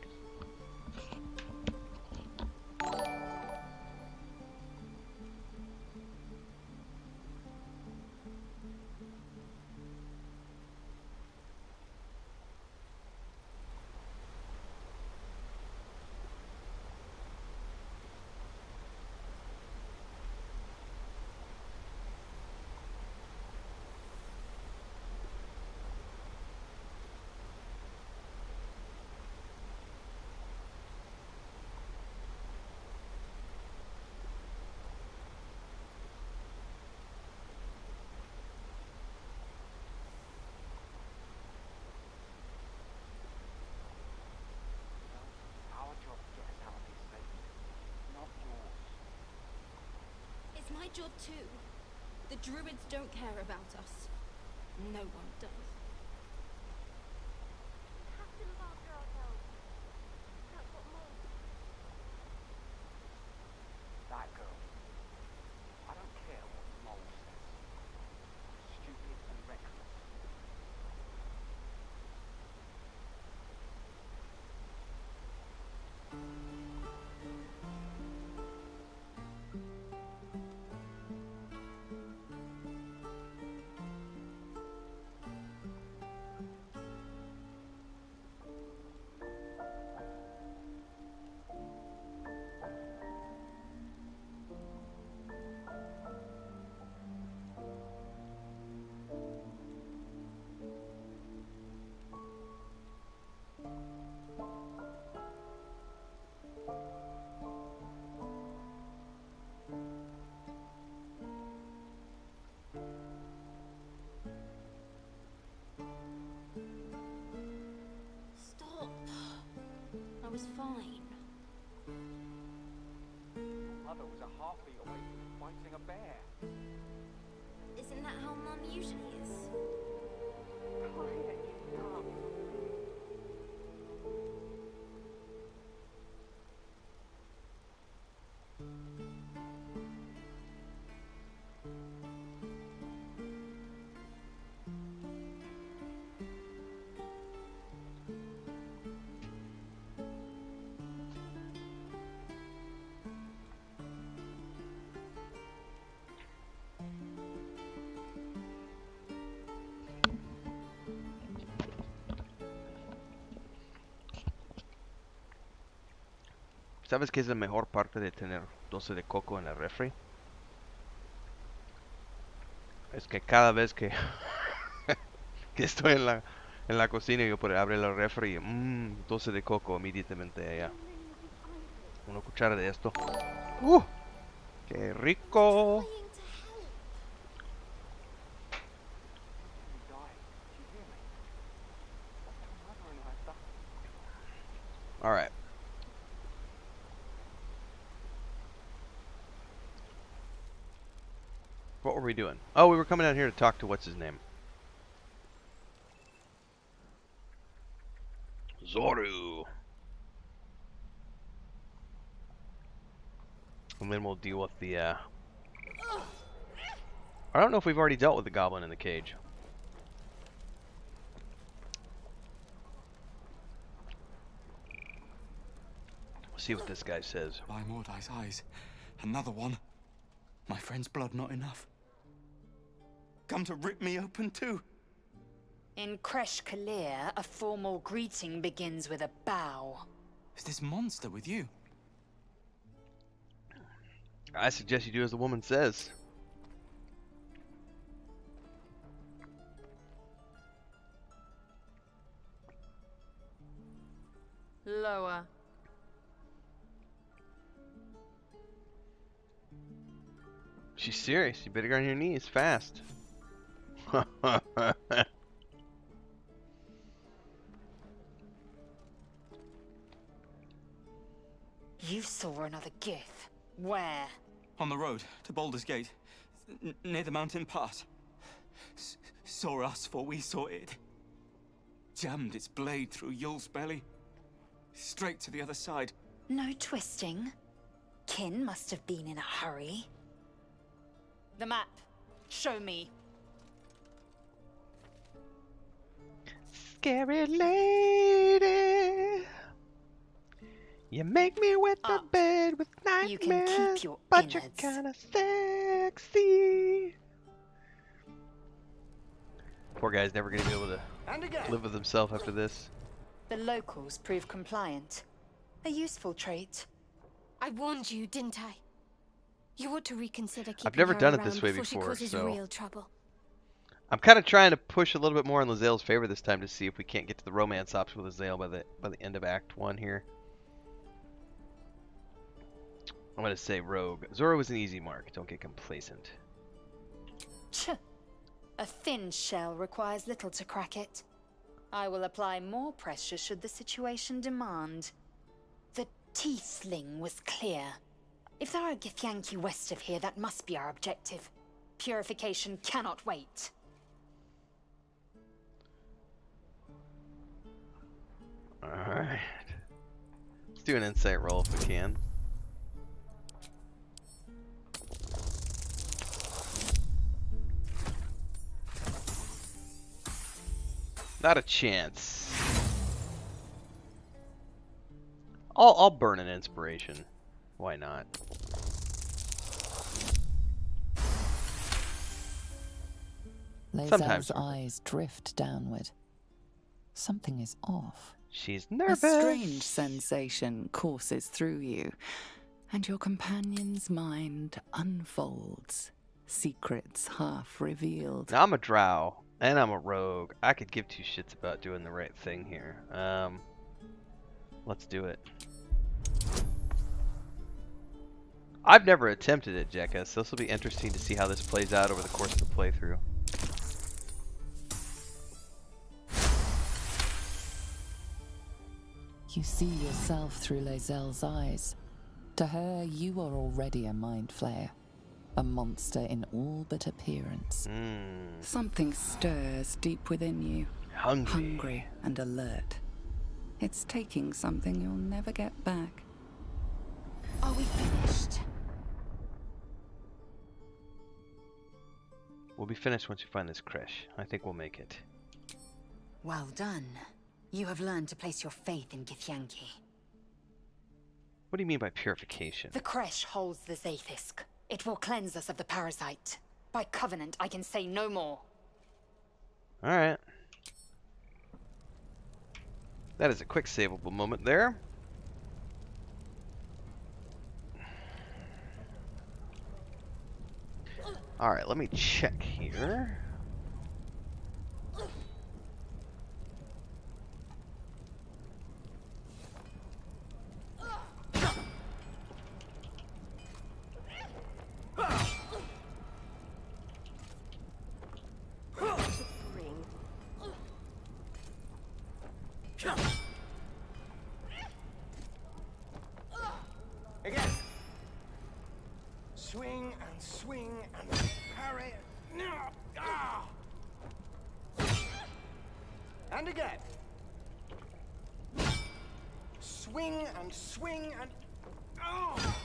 It's my job too. The druids don't care about us. No one does. Captain Baldur'S. That's what Mole. That girl. I don't care what the mole says. Stupid and reckless. Stop. I was fine. Mother was a heartbeat away from fighting a bear. Isn't that how Mum usually is? Quiet, you dumb. ¿Sabes qué es la mejor parte de tener dulce de coco en el refri? Es que cada vez que, que estoy en la cocina yo puedo abrir el refri y dulce de coco inmediatamente allá. Una cuchara de esto. ¡Qué rico! Alright. What were we doing? Oh, we were coming down here to talk to what's his name? Zoru. And then we'll deal with the I don't know if we've already dealt with the goblin in the cage. Let's see what this guy says. By Mordai's eyes, another one. My friend's blood not enough. Come to rip me open too. In Kresh Kalir, a formal greeting begins with a bow. Is this monster with you? I suggest you do as the woman says. Lower. She's serious. You better get on your knees fast. You saw another Gith. Where? On the road to Baldur's Gate, near the mountain pass. Saw us, for we saw it. Jammed its blade through Yul's belly. Straight to the other side. No twisting. Kin must have been in a hurry. The map. Show me. Scary lady, you make me wet the bed with nightmares, You can keep your but you're innards. kinda sexy. Poor guy's never gonna be able to live with himself after this. The locals prove compliant. A useful trait. I warned you, didn't I? You ought to reconsider keeping I've never her done it around this way before she before, causes so real trouble. I'm kind of trying to push a little bit more in Lae'zel's favor this time to see if we can't get to the romance ops with Lae'zel by the end of Act 1 here. I'm gonna say Rogue. Zoru was an easy mark. Don't get complacent. A thin shell requires little to crack it. I will apply more pressure should the situation demand. The tiefling was clear. If there are Githyanki west of here, that must be our objective. Purification cannot wait. Alright. Let's do an insight roll if we can. Not a chance. I'll burn an inspiration. Why not? Lae'zel's eyes drift downward. Something is off. She's A nervous. strange sensation courses through you, and your companion's mind unfolds, secrets half revealed. Now, I'm a drow, and I'm a rogue. I could give two shits about doing the right thing here. Let's do it. I've never attempted it, Jekka, so this will be interesting to see how this plays out over the course of the playthrough. You see yourself through Lae'zel's eyes. To her, you are already a mind flayer, a monster in all but appearance. Something stirs deep within you, hungry and alert. It's taking something you'll never get back. Are we finished? We'll be finished once we find this creche. I think we'll make it. Well done. You have learned to place your faith in Githyanki. What do you mean by purification? The creche holds the Zaithisk. It will cleanse us of the parasite. By covenant, I can say no more. Alright. That is a quick saveable moment there. Alright, let me check here. Again. Swing and swing and parry. Ah! And again. Swing and swing and. Oh!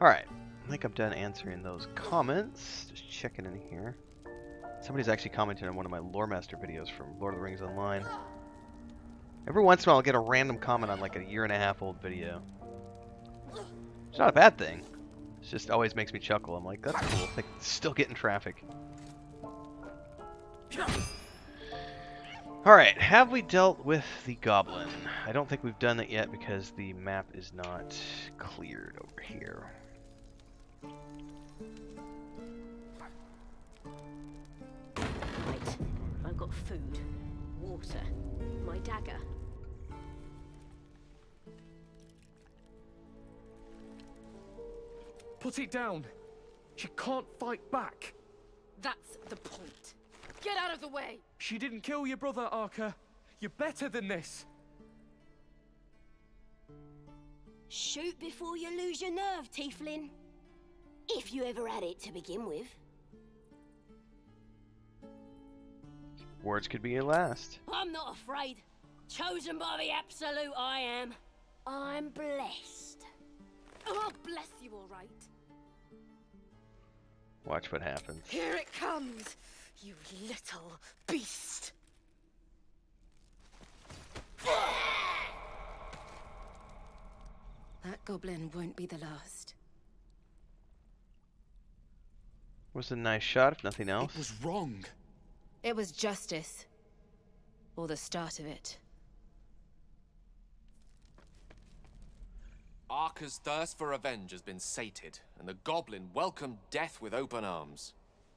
Alright, I think I'm done answering those comments. Just checking in here. Somebody's actually commented on one of my Lore Master videos from Lord of the Rings Online. Every once in a while I'll get a random comment on like a 1.5-year old video. It's not a bad thing. It just always makes me chuckle. I'm like, that's cool. Like, still getting traffic. Alright, have we dealt with the Goblin? I don't think we've done it yet because the map is not cleared over here. Right, I've got food, water, my dagger. Put it down. She can't fight back. That's the point. Get out of the way! She didn't kill your brother, Arca. You're better than this. Shoot before you lose your nerve, Tiefling. If you ever had it to begin with. Words could be your last. I'm not afraid. Chosen by the Absolute, I am. I'm blessed. Oh, I'll bless you, all right. Watch what happens. Here it comes, you little beast. That goblin won't be the last. Was a nice shot, if nothing else. It was wrong. It was justice. Or the start of it. Arca's thirst for revenge has been sated, and the goblin welcomed death with open arms.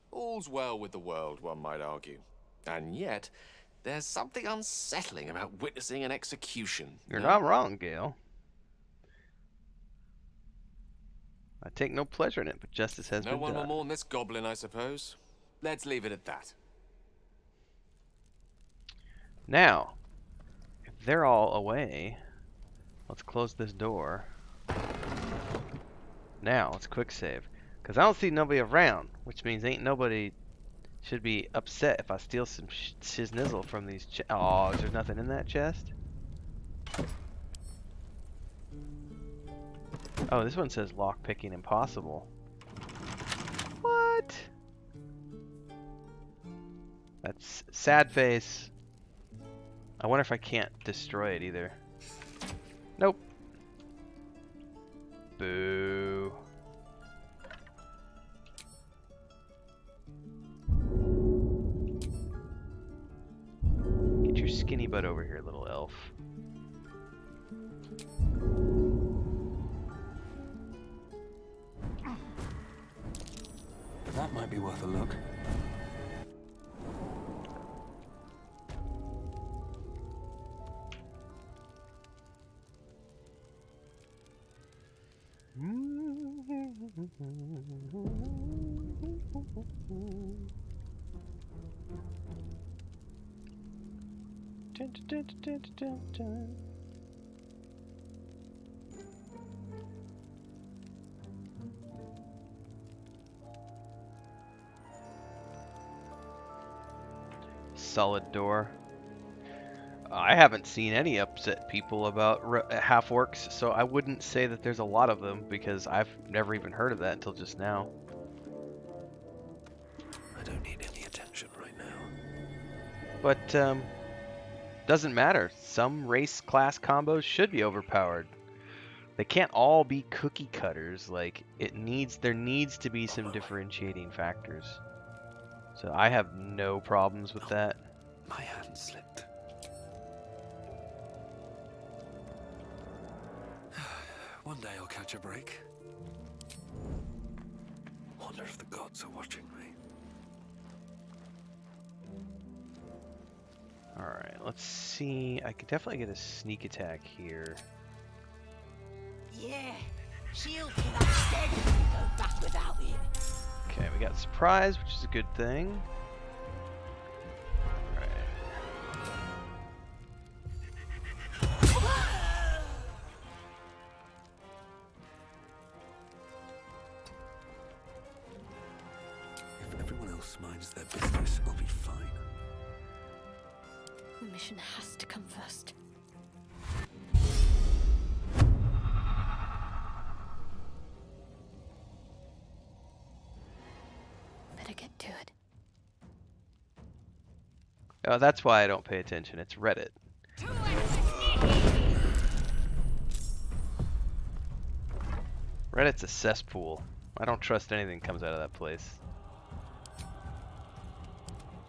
All's well with the world, one might argue. And yet, there's something unsettling about witnessing an execution. You're not wrong, Gale. I take no pleasure in it, but justice has been done. No one will mourn this goblin, I suppose. Let's leave it at that. Now, if they're all away, let's close this door. Now, let's quick save. Because I don't see nobody around, which means ain't nobody should be upset if I steal some shiznizzle from these oh, is there nothing in that chest? Oh, this one says lock picking impossible. What? That's sad face. I wonder if I can't destroy it either. Nope. Boo. Get your skinny butt over here, little elf. That might be worth a look. Solid door. I haven't seen any upset people about half-orcs, so I wouldn't say that there's a lot of them because I've never even heard of that until just now. I don't need any attention right now. But doesn't matter. Some race class combos should be overpowered. They can't all be cookie cutters. Like there needs to be some differentiating factors. So I have no problems with that. My hand slipped. One day I'll catch a break. Wonder if the gods are watching me. Alright, let's see. I could definitely get a sneak attack here. Yeah, shield for that dead if we go back without it. Okay, we got surprise, which is a good thing. If everyone else minds their business, I'll be fine. The mission has to come first. Better get to it. Oh, that's why I don't pay attention. It's Reddit. Reddit's a cesspool. I don't trust anything that comes out of that place.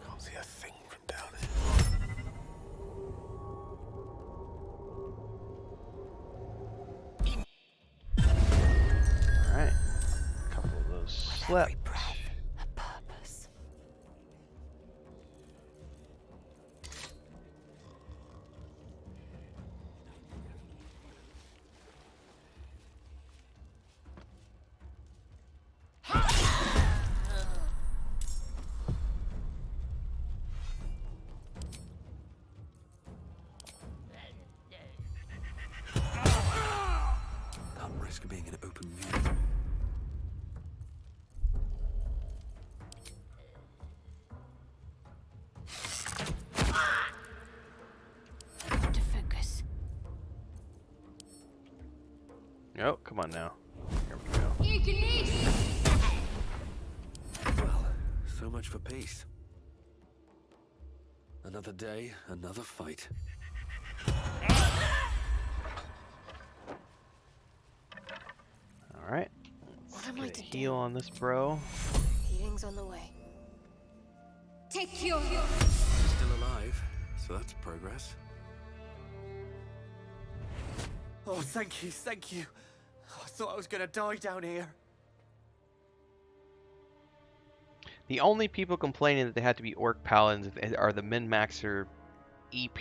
Can't see a thing from down here. Alright. A couple of those slept. Oh, come on now. Here we go. Well, so much for peace. Another day, another fight. Alright. What am I to Heal on this bro. Healing's on the way. Take your... Still alive, so that's progress. Oh, thank you, thank you. I thought I was gonna die down here. The only people complaining that they had to be orc paladins are the min-maxer EP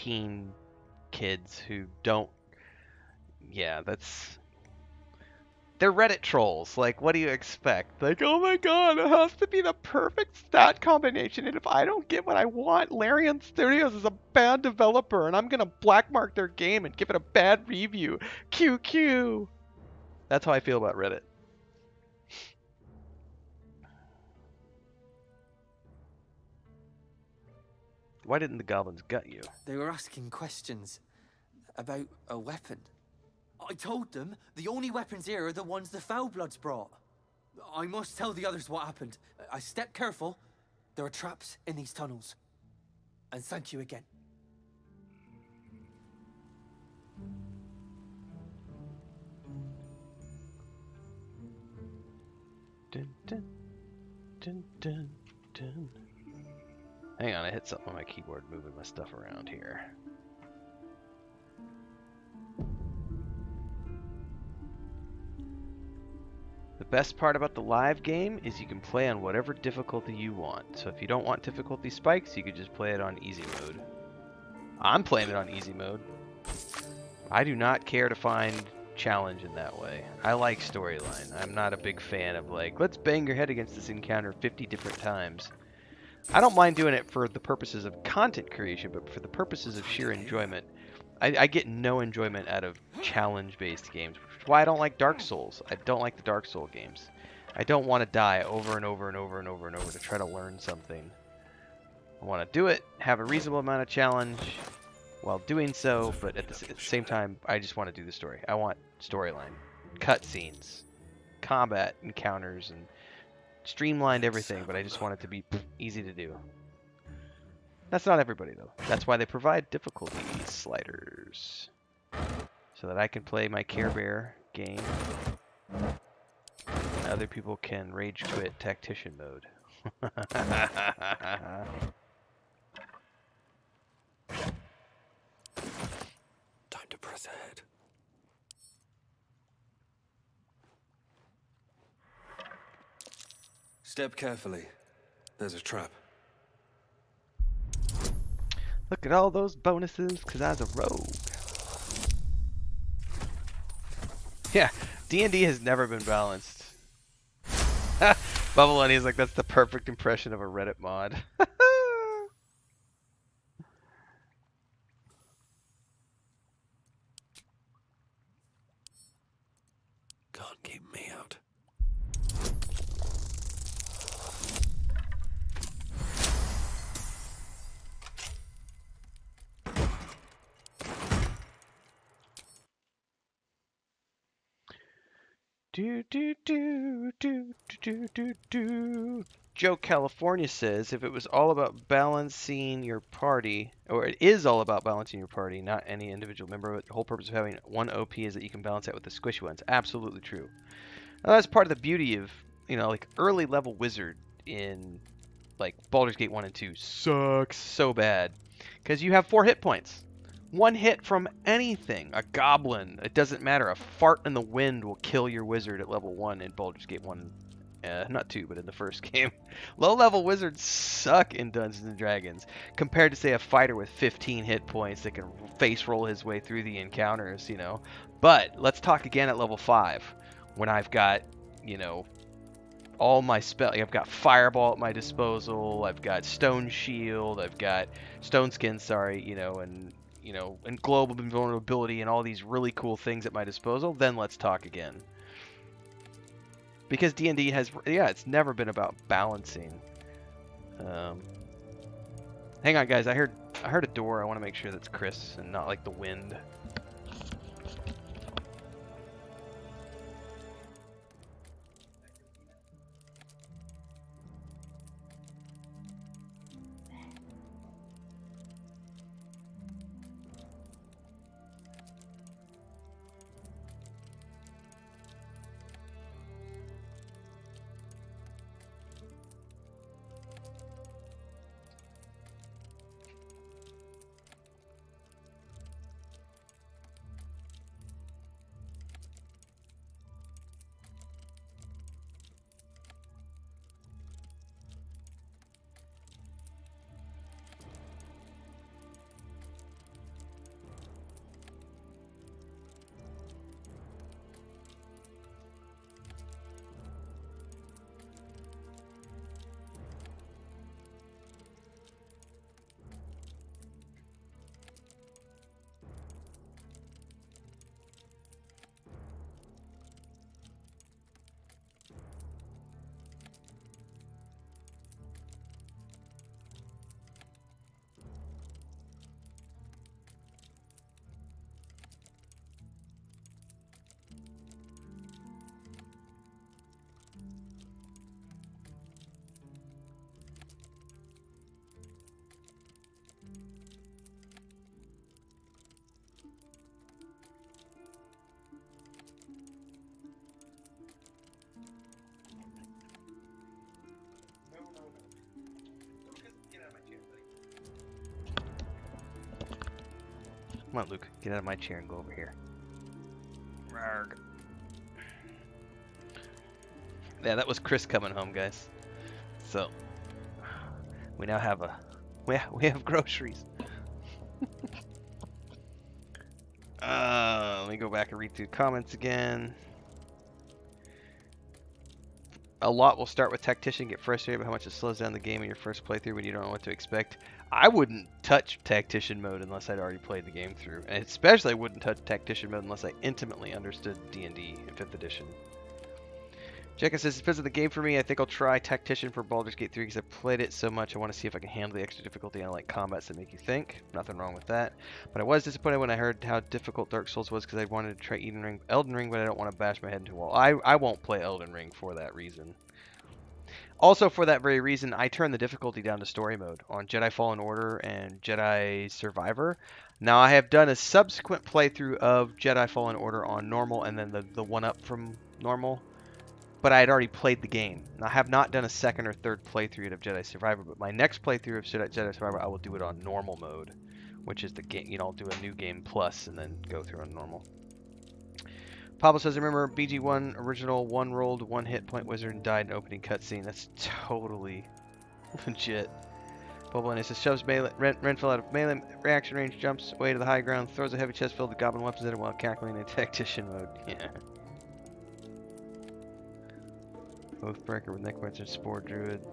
kids who don't... Yeah, that's... They're Reddit trolls. Like, what do you expect? Like, oh my god, it has to be the perfect stat combination, and if I don't get what I want, Larian Studios is a bad developer, and I'm gonna blackmark their game and give it a bad review. QQ! That's how I feel about Reddit. Why didn't the goblins gut you? They were asking questions about a weapon. I told them the only weapons here are the ones the Foulbloods brought. I must tell the others what happened. I step careful. There are traps in these tunnels. And thank you again. Dun, dun, dun, dun, dun. Hang on, I hit something on my keyboard moving my stuff around here. The best part about the live game is you can play on whatever difficulty you want. So if you don't want difficulty spikes, you could just play it on easy mode. I'm playing it on easy mode. I do not care to find challenge in that way. I like storyline. I'm not a big fan of like, let's bang your head against this encounter 50 different times. I don't mind doing it for the purposes of content creation, but for the purposes of sheer enjoyment, I get no enjoyment out of challenge-based games, which is why I don't like Dark Souls. I don't like the Dark Souls games. I don't want to die over and over and over and over and over to try to learn something. I want to do it, have a reasonable amount of challenge while doing so, but at the same time, I just want to do the story. I want storyline, cutscenes, combat encounters, and streamlined everything, but I just want it to be easy to do. That's not everybody, though. That's why they provide difficulty sliders. So that I can play my Care Bear game. And other people can rage quit tactician mode. Time to press ahead. Step carefully. There's a trap. Look at all those bonuses, because I was a rogue. Yeah, D&D has never been balanced. Bubble Bunny is like, that's the perfect impression of a Reddit mod. Can't keep me out. Do do do do do do do. Joe California says if it was all about balancing your party, or it is all about balancing your party, not any individual member, but the whole purpose of having one OP is that you can balance out with the squishy ones. Absolutely true. Now, that's part of the beauty of, you know, like early level wizard in like Baldur's Gate 1 and 2 sucks so bad because you have 4 hit points. One hit from anything, a goblin, it doesn't matter. A fart in the wind will kill your wizard at level 1 in Baldur's Gate 1. Not 2, but in the first game. Low-level wizards suck in Dungeons and Dragons compared to, say, a fighter with 15 hit points that can face roll his way through the encounters, you know. But let's talk again at level 5 when I've got, you know, all my spell. I've got Fireball at my disposal. I've got Stone Shield. I've got Stone Skin, sorry, you know, and global invulnerability and all these really cool things at my disposal. Then let's talk again. Because D&D has, yeah, it's never been about balancing. Hang on, guys. I heard a door. I want to make sure that's Chris and not like the wind. Come on, Luke. Get out of my chair and go over here. Rarg. Yeah, that was Chris coming home, guys. So, we now have we have groceries. Let me go back and read through comments again. A lot will start with Tactician, get frustrated about how much it slows down the game in your first playthrough when you don't know what to expect. I wouldn't touch Tactician mode unless I'd already played the game through. And especially I wouldn't touch Tactician mode unless I intimately understood D&D in 5th edition. Jekka says, it depends on the game for me. I think I'll try Tactician for Baldur's Gate 3 because I played it so much. I want to see if I can handle the extra difficulty. I like combats that make you think. Nothing wrong with that. But I was disappointed when I heard how difficult Dark Souls was because I wanted to try Elden Ring, but I don't want to bash my head into a wall. I won't play Elden Ring for that reason. Also, for that very reason, I turned the difficulty down to story mode on Jedi Fallen Order and Jedi Survivor. Now, I have done a subsequent playthrough of Jedi Fallen Order on normal and then the one-up from normal. But I had already played the game. I have not done a second or third playthrough of Jedi Survivor, but my next playthrough of Jedi Survivor, I will do it on normal mode, which is the game. You know, I'll do a new game plus and then go through on normal. Pablo says, remember BG1 original one rolled one hit point wizard and died in opening cutscene. That's totally legit. Goblin says, shoves Renfail out of melee reaction range, jumps away to the high ground, throws a heavy chest filled with goblin weapons at it while cackling in Tactician mode. Yeah. Oathbreaker with Neckbites and Spore Druid.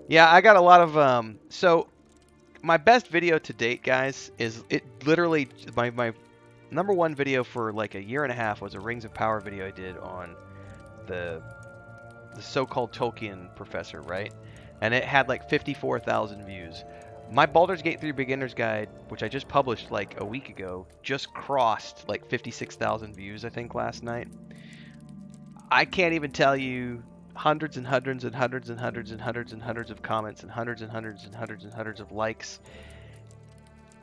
Yeah, I got a lot of so my best video to date, guys, is it literally my number one video for like a year and a half was a Rings of Power video I did on the so-called Tolkien professor, right? And it had like 54,000 views. My Baldur's Gate 3 Beginner's Guide, which I just published like a week ago, just crossed like 56,000 views, I think, last night. I can't even tell you hundreds and hundreds and hundreds and hundreds and hundreds and hundreds of comments and hundreds and hundreds and hundreds and hundreds of likes.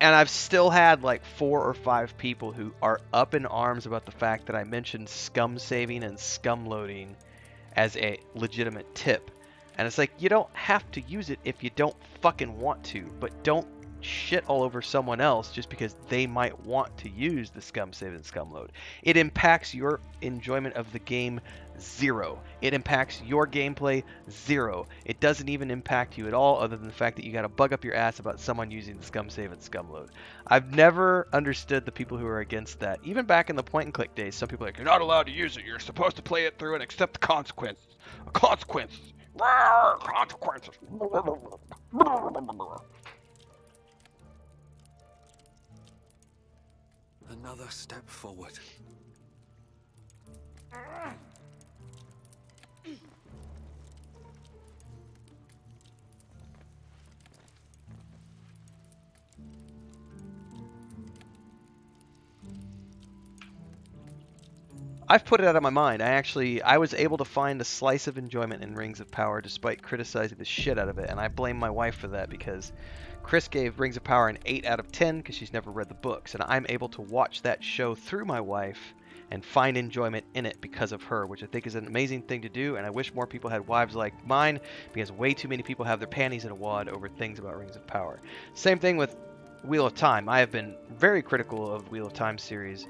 And I've still had like 4 or 5 people who are up in arms about the fact that I mentioned scum saving and scum loading as a legitimate tip. And it's like, you don't have to use it if you don't fucking want to, but don't shit all over someone else just because they might want to use the scum save and scum load. It impacts your enjoyment of the game 0. It impacts your gameplay 0. It doesn't even impact you at all other than the fact that you gotta bug up your ass about someone using the scum save and scum load. I've never understood the people who are against that. Even back in the point and click days, some people are like, you're not allowed to use it. You're supposed to play it through and accept the consequences. Consequences. Consequences. Another step forward. I've put it out of my mind. I was able to find a slice of enjoyment in Rings of Power despite criticizing the shit out of it, and I blame my wife for that because Chris gave Rings of Power an 8 out of 10 because she's never read the books, and I'm able to watch that show through my wife and find enjoyment in it because of her, which I think is an amazing thing to do, and I wish more people had wives like mine because way too many people have their panties in a wad over things about Rings of Power. Same thing with Wheel of Time. I have been very critical of the Wheel of Time series,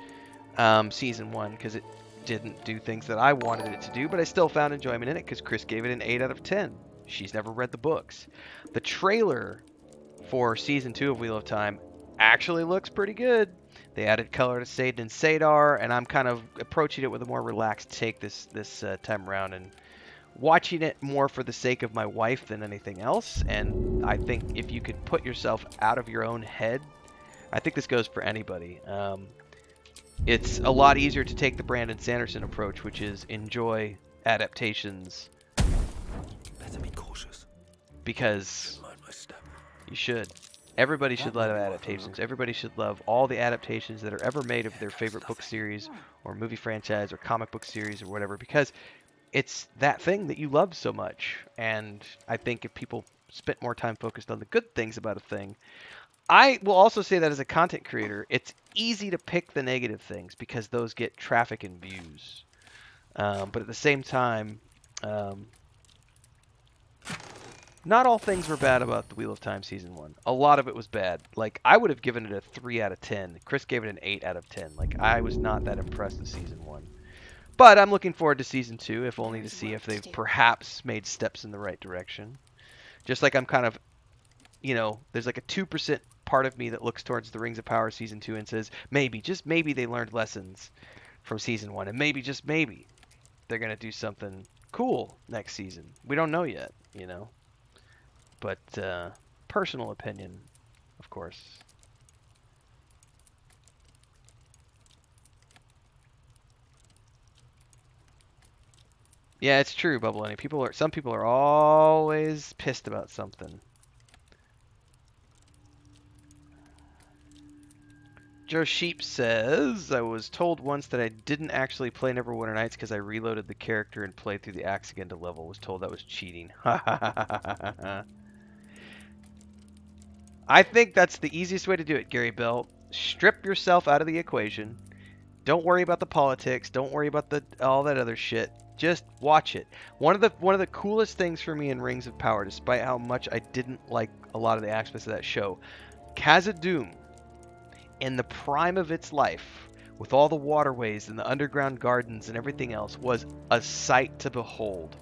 Season 1, because it didn't do things that I wanted it to do, but I still found enjoyment in it because Chris gave it an 8 out of 10. She's never read the books. The trailer for Season 2 of Wheel of Time actually looks pretty good. They added color to Satan and Sadar, and I'm kind of approaching it with a more relaxed take this time around and watching it more for the sake of my wife than anything else. And I think if you could put yourself out of your own head, I think this goes for anybody. It's a lot easier to take the Brandon Sanderson approach, which is enjoy adaptations. Better be cautious. Because Mind my step. you should. Everybody should love adaptations. Everybody should love all the adaptations that are ever made of their favorite book series or movie franchise or comic book series or whatever, because it's that thing that you love so much. And I think if people spent more time focused on the good things about a thing, I will also say that as a content creator, it's easy to pick the negative things because those get traffic and views. But at the same time, Not all things were bad about the Wheel of Time Season 1. A lot of it was bad. Like, I would have given it a 3 out of 10. Chris gave it an 8 out of 10. Like, I was not that impressed with Season 1. But I'm looking forward to Season 2, if only to see if they've perhaps made steps in the right direction. Just like I'm kind of, you know, there's like a 2% part of me that looks towards the Rings of Power Season 2 and says, maybe, just maybe they learned lessons from Season 1. And maybe, just maybe, they're going to do something cool next season. We don't know yet, you know. But personal opinion, of course. Yeah, it's true, Bubble Any. Some people are always pissed about something. Joe Sheep says, I was told once that I didn't actually play Neverwinter Nights because I reloaded the character and played through the axe again to level. Was told that was cheating. I think that's the easiest way to do it, Gary Bell. Strip yourself out of the equation. Don't worry about the politics. Don't worry about all that other shit. Just watch it. One of the coolest things for me in Rings of Power, despite how much I didn't like a lot of the aspects of that show, Khazad-dûm, in the prime of its life, with all the waterways and the underground gardens and everything else, was a sight to behold.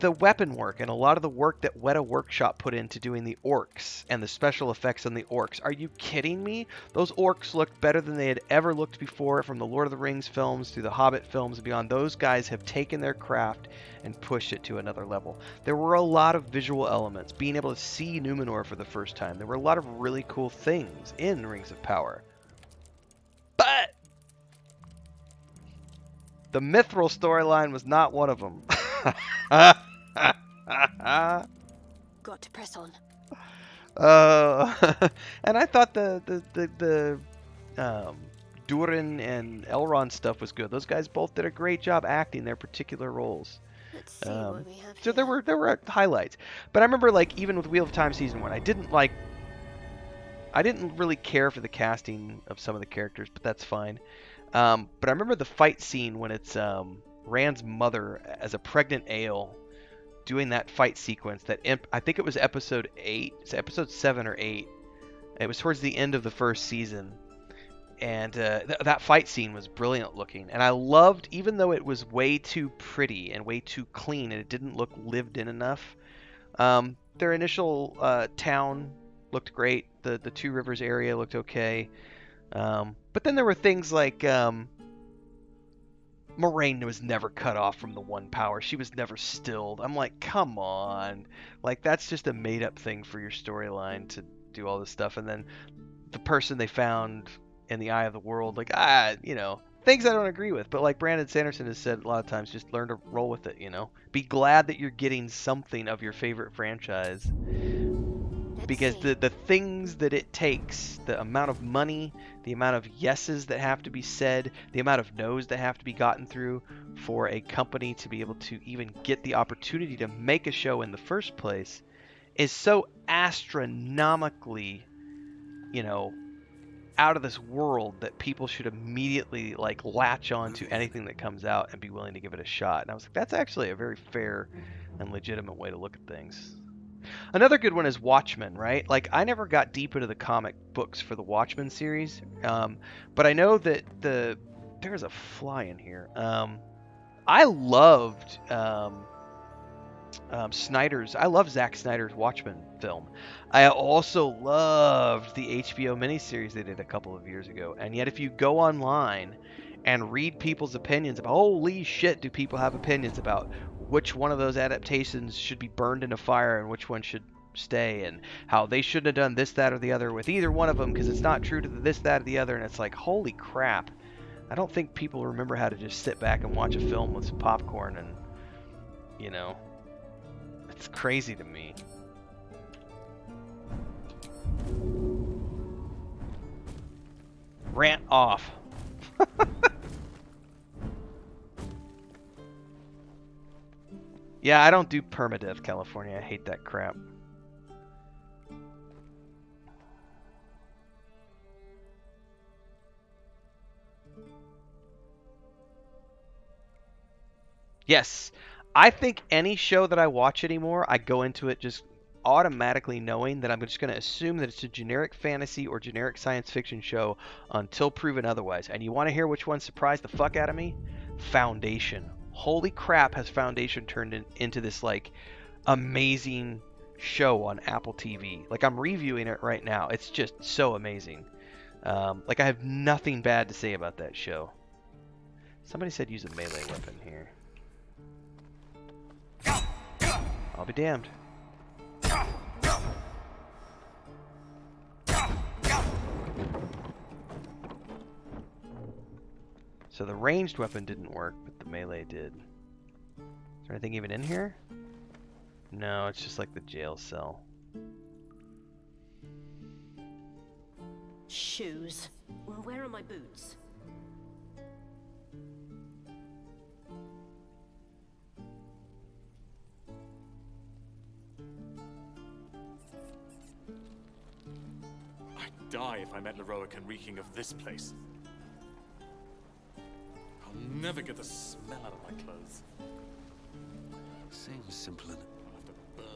The weapon work and a lot of the work that Weta Workshop put into doing the orcs and the special effects on the orcs. Are you kidding me? Those orcs looked better than they had ever looked before, from the Lord of the Rings films through the Hobbit films and beyond. Those guys have taken their craft and pushed it to another level. There were a lot of visual elements. Being able to see Numenor for the first time. There were a lot of really cool things in Rings of Power. But the Mithril storyline was not one of them. Got to press on. And I thought the Durin and Elrond stuff was good. Those guys both did a great job acting their particular roles. Let's see what we have so here. there were highlights. But I remember, like, even with Wheel of Time Season 1, I didn't really care for the casting of some of the characters, but that's fine. But I remember the fight scene when it's Rand's mother as a pregnant Ale doing that fight sequence. I think it was episode 8, episode 7 or 8. It was towards the end of the first season, and that fight scene was brilliant looking. And I loved, even though it was way too pretty and way too clean, and it didn't look lived in enough. Their initial town looked great. The Two Rivers area looked okay. But then there were things like Moraine was never cut off from the one power. She was never stilled. I'm like, come on. Like, that's just a made-up thing for your storyline to do all this stuff. And then the person they found in the Eye of the World, like, you know, things I don't agree with. But like Brandon Sanderson has said a lot of times, just learn to roll with it, you know. Be glad that you're getting something of your favorite franchise. Because the things that it takes, the amount of money, the amount of yeses that have to be said, the amount of no's that have to be gotten through for a company to be able to even get the opportunity to make a show in the first place is so astronomically, you know, out of this world that people should immediately, like, latch on to anything that comes out and be willing to give it a shot. And I was like, that's actually a very fair and legitimate way to look at things. Another good one is Watchmen, right? Like, I never got deep into the comic books for the Watchmen series, but I know that there's a fly in here. I loved I love Zack Snyder's Watchmen film. I also loved the HBO miniseries they did a couple of years ago. And yet, if you go online and read people's opinions about, holy shit, do people have opinions about which one of those adaptations should be burned in a fire and which one should stay, and how they shouldn't have done this, that, or the other with either one of them because it's not true to this, that, or the other. And it's like, holy crap. I don't think people remember how to just sit back and watch a film with some popcorn and, you know, it's crazy to me. Rant off. Yeah, I don't do permadeath, California. I hate that crap. Yes, I think any show that I watch anymore, I go into it just automatically knowing that I'm just going to assume that it's a generic fantasy or generic science fiction show until proven otherwise. And you want to hear which one surprised the fuck out of me? Foundation. Holy crap, has Foundation turned into this like amazing show on Apple TV. Like, I'm reviewing it right now. It's just so amazing. Like, I have nothing bad to say about that show. Somebody said use a melee weapon here. I'll be damned. So the ranged weapon didn't work, but the melee did. Is there anything even in here? No, it's just like the jail cell. Shoes. Where are my boots? I'd die if I met Leroic and reeking of this place. I'll never get the smell out of my clothes. Seems simple enough. I'll have to burn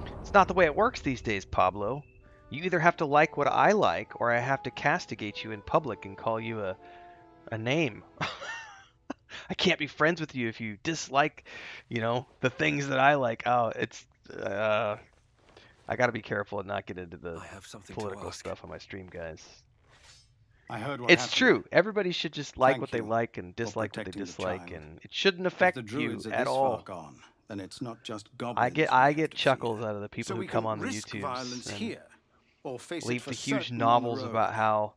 them. It's not the way it works these days, Pablo. You either have to like what I like, or I have to castigate you in public and call you a name. I can't be friends with you if you dislike, you know, the things that I like. Oh, it's... I gotta be careful and not get into the political stuff on my stream, guys. I heard what it's happened. True. Everybody should just like Thank what they you like and dislike what they protecting the dislike, child. and it shouldn't affect you at all. Gone, then it's not just goblins I get chuckles out of the people so who we come can on the risk YouTubes violence and here, or face it leave for the huge certain on the novels road. about how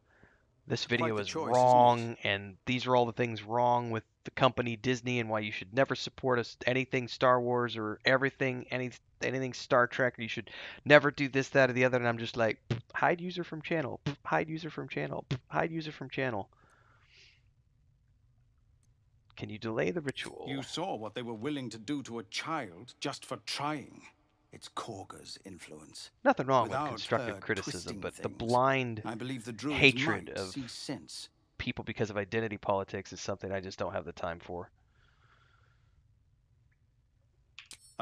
this video the is choice, isn't wrong and these are all the things wrong with the company Disney and why you should never support us anything Star Wars or anything Star Trek, or you should never do this, that, or the other. And I'm just like, hide user from channel, hide user from channel, hide user from channel. Can you delay the ritual? You saw what they were willing to do to a child just for trying. It's Korga's influence. Nothing wrong with Without constructive her criticism, twisting but the things, blind I believe the druids hatred might of see sense. people because of identity politics is something I just don't have the time for.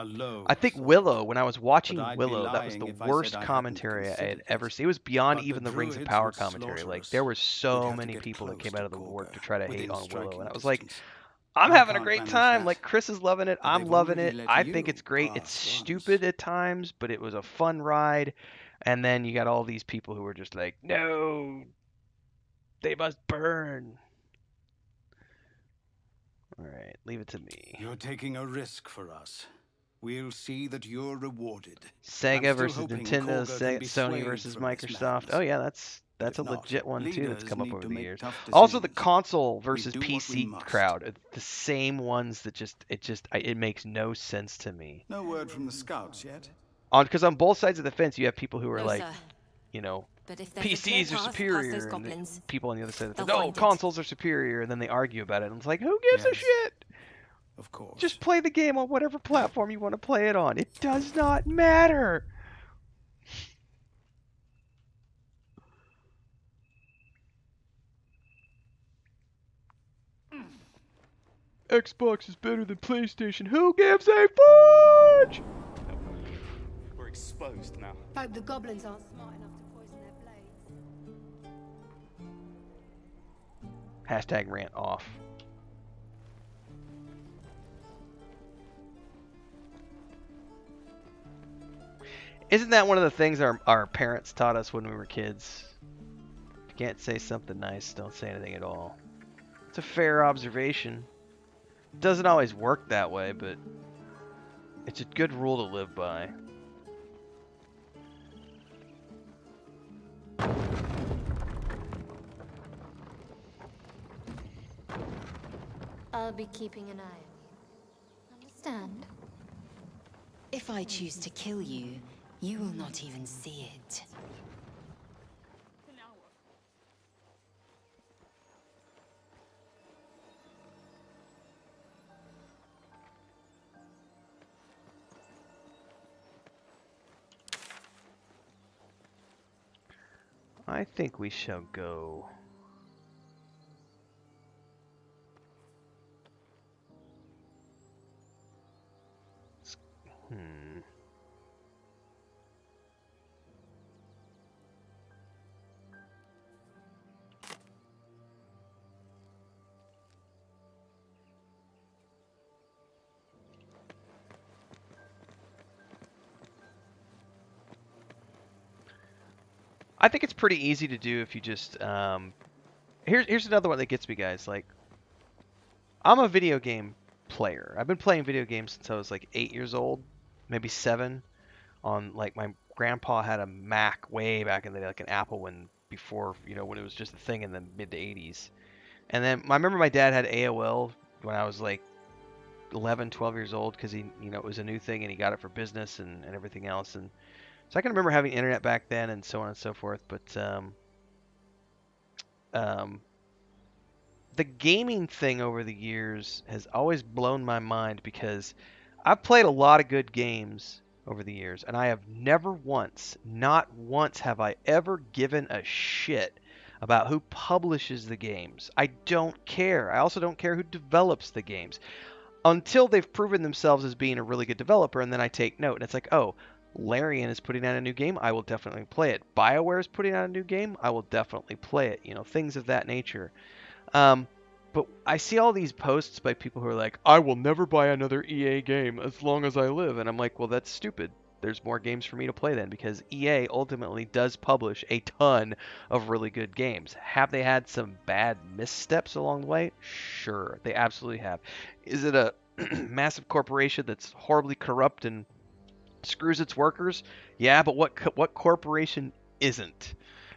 I think Willow, when I was watching Willow, that was the worst commentary I had ever seen. It was beyond even the Rings of Power commentary. Like, there were so many people that came out of the woodwork to try to hate on Willow, and I was like, I'm having a great time. Like, Chris is loving it. I'm loving it. I think it's great. It's stupid at times, but it was a fun ride. And then you got all these people who were just like, no, they must burn. All right, leave it to me. You're taking a risk for us. We'll see that you're rewarded. Sega versus Nintendo, Sony versus Microsoft. Oh yeah, that's a legit one too that's come up over the years. Also the console versus PC crowd. It's the same ones that it makes no sense to me. No word from the scouts yet. Because on both sides of the fence you have people who are No, like, sir. you know, But if there's a clear PCs are path past superior, those and goblins, people on the other side of the they'll fence, no, find it. consoles are superior, and then they argue about it, and it's like, who gives a shit? Of course. Just play the game on whatever platform you want to play it on. It does not matter. Xbox is better than PlayStation. Who gives a fudge? We're exposed now. Hope the goblins aren't smart enough to poison their blades. Hashtag rant off. Isn't that one of the things our parents taught us when we were kids? If you can't say something nice, don't say anything at all. It's a fair observation. It doesn't always work that way, but it's a good rule to live by. I'll be keeping an eye on you. Understand? If I choose to kill you, you will not even see it. I think we shall go. I think it's pretty easy to do if you just here's another one that gets me, guys. Like, I'm a video game player. I've been playing video games since I was like 8 years old, maybe 7. On like my grandpa had a Mac way back in the day, like an Apple one before, when it was just a thing in the mid to 80s. And then I remember my dad had AOL when I was like 11, 12 years old because he, it was a new thing and he got it for business and everything else. And so I can remember having internet back then and so on and so forth. But the gaming thing over the years has always blown my mind because I've played a lot of good games over the years, and I have never once, not once have I ever given a shit about who publishes the games. I don't care. I also don't care who develops the games until they've proven themselves as being a really good developer, and then I take note. And it's like, oh, Larian is putting out a new game, I will definitely play it. BioWare is putting out a new game, I will definitely play it. Things of that nature. But I see all these posts by people who are like, I will never buy another EA game as long as I live. And I'm like, well, that's stupid. There's more games for me to play then, because EA ultimately does publish a ton of really good games. Have they had some bad missteps along the way? Sure, they absolutely have. Is it a massive corporation that's horribly corrupt and screws its workers? Yeah, but what corporation isn't?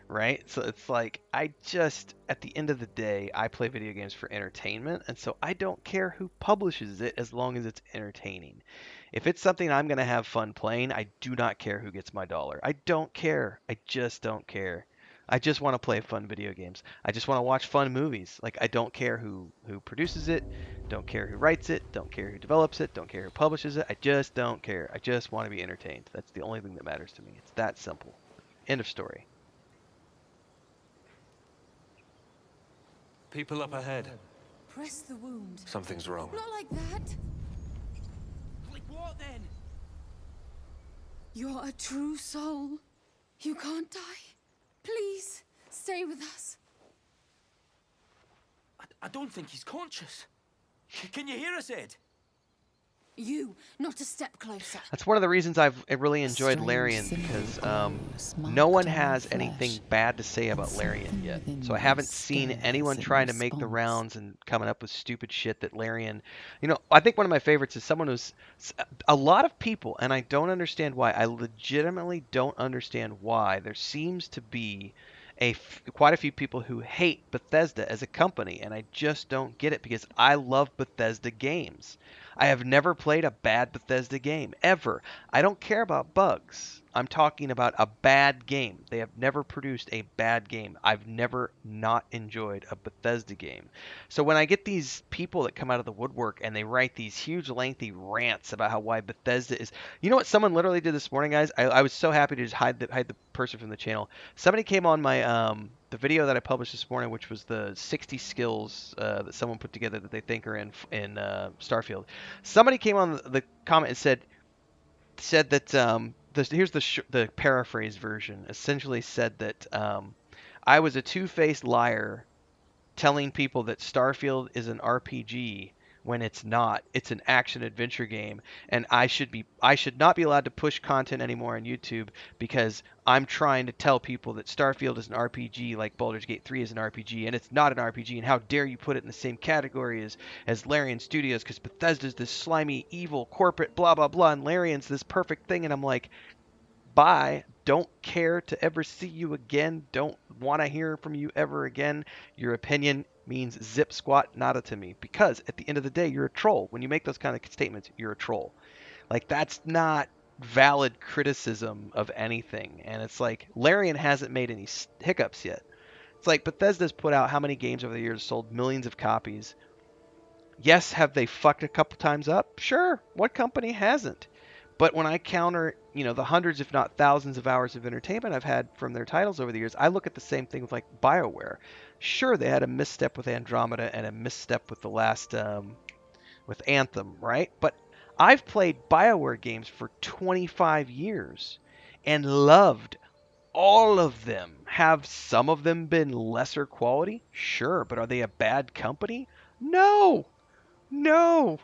Right? So it's like, at the end of the day, I play video games for entertainment, and so I don't care who publishes it as long as it's entertaining. If it's something I'm going to have fun playing, I do not care who gets my dollar. I don't care. I just don't care. I just want to play fun video games. I just want to watch fun movies. Like, I don't care who produces it, don't care who writes it, don't care who develops it, don't care who publishes it. I just don't care. I just want to be entertained. That's the only thing that matters to me. It's that simple. End of story. People up ahead. Press the wound. Something's wrong. Not like that. Like what then? You're a true soul. You can't die. Please, stay with us. I don't think he's conscious. Can you hear us, Ed? You, not a step closer. That's one of the reasons I've really enjoyed Larian, because no one has anything bad to say about Larian yet. So I haven't seen anyone trying to make the rounds and coming up with stupid shit that Larian... I think one of my favorites is someone who's... A lot of people, and I don't understand why, I legitimately don't understand why, there seems to be quite a few people who hate Bethesda as a company, and I just don't get it, because I love Bethesda games. I have never played a bad Bethesda game, ever. I don't care about bugs. I'm talking about a bad game. They have never produced a bad game. I've never not enjoyed a Bethesda game. So when I get these people that come out of the woodwork and they write these huge lengthy rants about why Bethesda is... You know what someone literally did this morning, guys? I was so happy to just hide the person from the channel. Somebody came on my... the video that I published this morning, which was the 60 skills that someone put together that they think are in Starfield. Somebody came on the comment and said that here's the paraphrase version. Essentially said that I was a two-faced liar telling people that Starfield is an RPG when it's not. It's an action-adventure game, and I should not be allowed to push content anymore on YouTube because I'm trying to tell people that Starfield is an RPG like Baldur's Gate 3 is an RPG, and it's not an RPG, and how dare you put it in the same category as Larian Studios, because Bethesda's this slimy, evil, corporate, blah, blah, blah, and Larian's this perfect thing, and I'm like, bye. Don't care to ever see you again. Don't want to hear from you ever again. Your opinion means zip squat nada to me, because at the end of the day, you're a troll. When you make those kind of statements, you're a troll. Like, that's not valid criticism of anything. And it's like, Larian hasn't made any hiccups yet. It's like Bethesda's put out how many games over the years, sold millions of copies. Yes, have they fucked a couple times up? Sure. What company hasn't? But when I counter, the hundreds, if not thousands of hours of entertainment I've had from their titles over the years, I look at the same thing with like BioWare. Sure, they had a misstep with Andromeda and a misstep with the last, with Anthem, right? But I've played BioWare games for 25 years and loved all of them. Have some of them been lesser quality? Sure, but are they a bad company? No! No!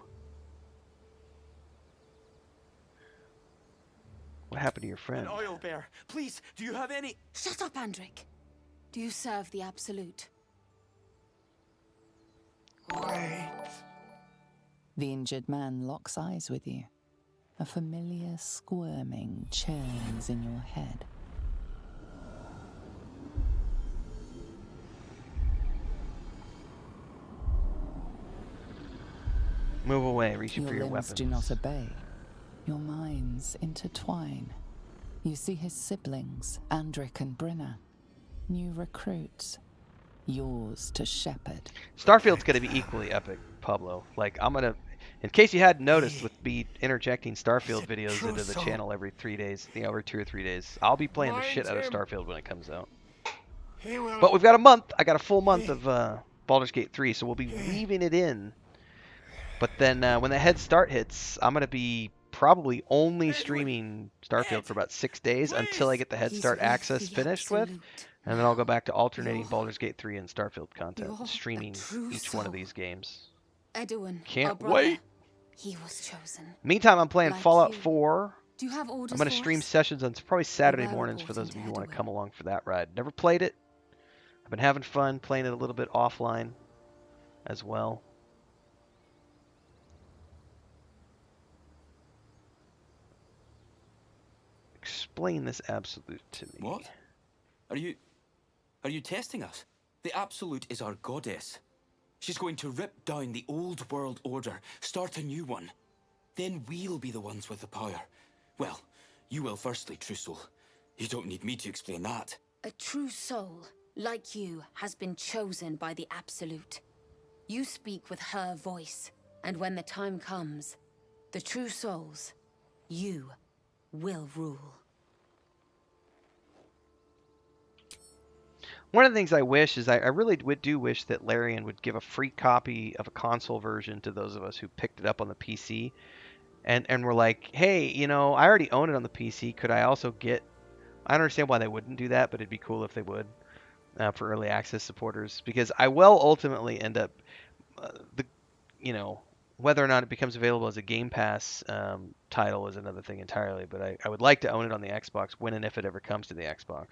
What happened to your friend? An Owlbear, please, do you have any... Shut up, Andric. Do you serve the Absolute? Wait. The injured man locks eyes with you. A familiar squirming churns in your head. Move away, reaching Your for your limbs weapons. do not obey. Your minds intertwine. You see his siblings, Andric and Brynna. New recruits. Yours to shepherd. Starfield's going to be equally epic, Pablo. Like, I'm going to... In case you hadn't noticed with me interjecting Starfield videos into the channel every 3 days, every 2 or 3 days, I'll be playing the shit out of Starfield when it comes out. But we've got a month. I got a full month of Baldur's Gate 3, so we'll be weaving it in. But then when the head start hits, I'm going to be probably only streaming Starfield for about 6 days until I get the head start access finished with. And then I'll go back to alternating Baldur's Gate 3 and Starfield content, streaming each one of these games. Edwin, Can't wait. He was chosen. Meantime, I'm playing Like Fallout you. 4. Do you have orders I'm going to for stream us? sessions on probably Saturday were mornings for those of reporting you who to want to Edwin. come along for that ride. Never played it. I've been having fun playing it a little bit offline as well. Explain this Absolute to me. What? Are you testing us? The Absolute is our goddess. She's going to rip down the old world order, start a new one. Then we'll be the ones with the power. Well, you will firstly, True Soul. You don't need me to explain that. A true soul, like you, has been chosen by the Absolute. You speak with her voice, and when the time comes, the true souls, you will rule. One of the things I wish is I really do wish that Larian would give a free copy of a console version to those of us who picked it up on the PC. And we're like, hey, I already own it on the PC. Could I also get... I understand why they wouldn't do that, but it'd be cool if they would for early access supporters. Because I will ultimately end up... whether or not it becomes available as a Game Pass title is another thing entirely. But I would like to own it on the Xbox when and if it ever comes to the Xbox.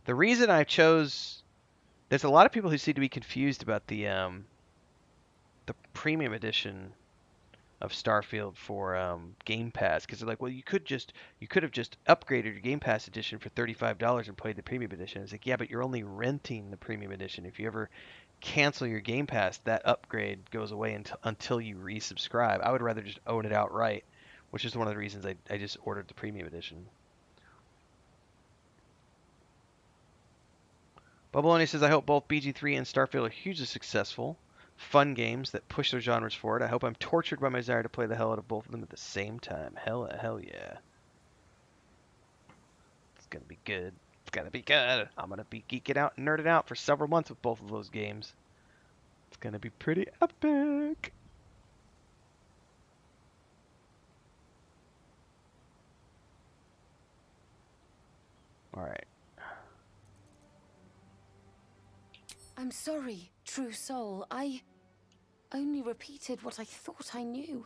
The reason I chose... There's a lot of people who seem to be confused about the premium edition of Starfield for Game Pass, because they're like, well, you could have just upgraded your Game Pass edition for $35 and played the premium edition. It's like, yeah, but you're only renting the premium edition. If you ever cancel your Game Pass, that upgrade goes away until you resubscribe. I would rather just own it outright, which is one of the reasons I just ordered the premium edition. Bubbaloni says, I hope both BG3 and Starfield are hugely successful. Fun games that push their genres forward. I hope I'm tortured by my desire to play the hell out of both of them at the same time. Hell yeah. It's going to be good. It's going to be good. I'm going to be geeking out and nerding out for several months with both of those games. It's going to be pretty epic. Alright. I'm sorry, true soul. I only repeated what I thought I knew.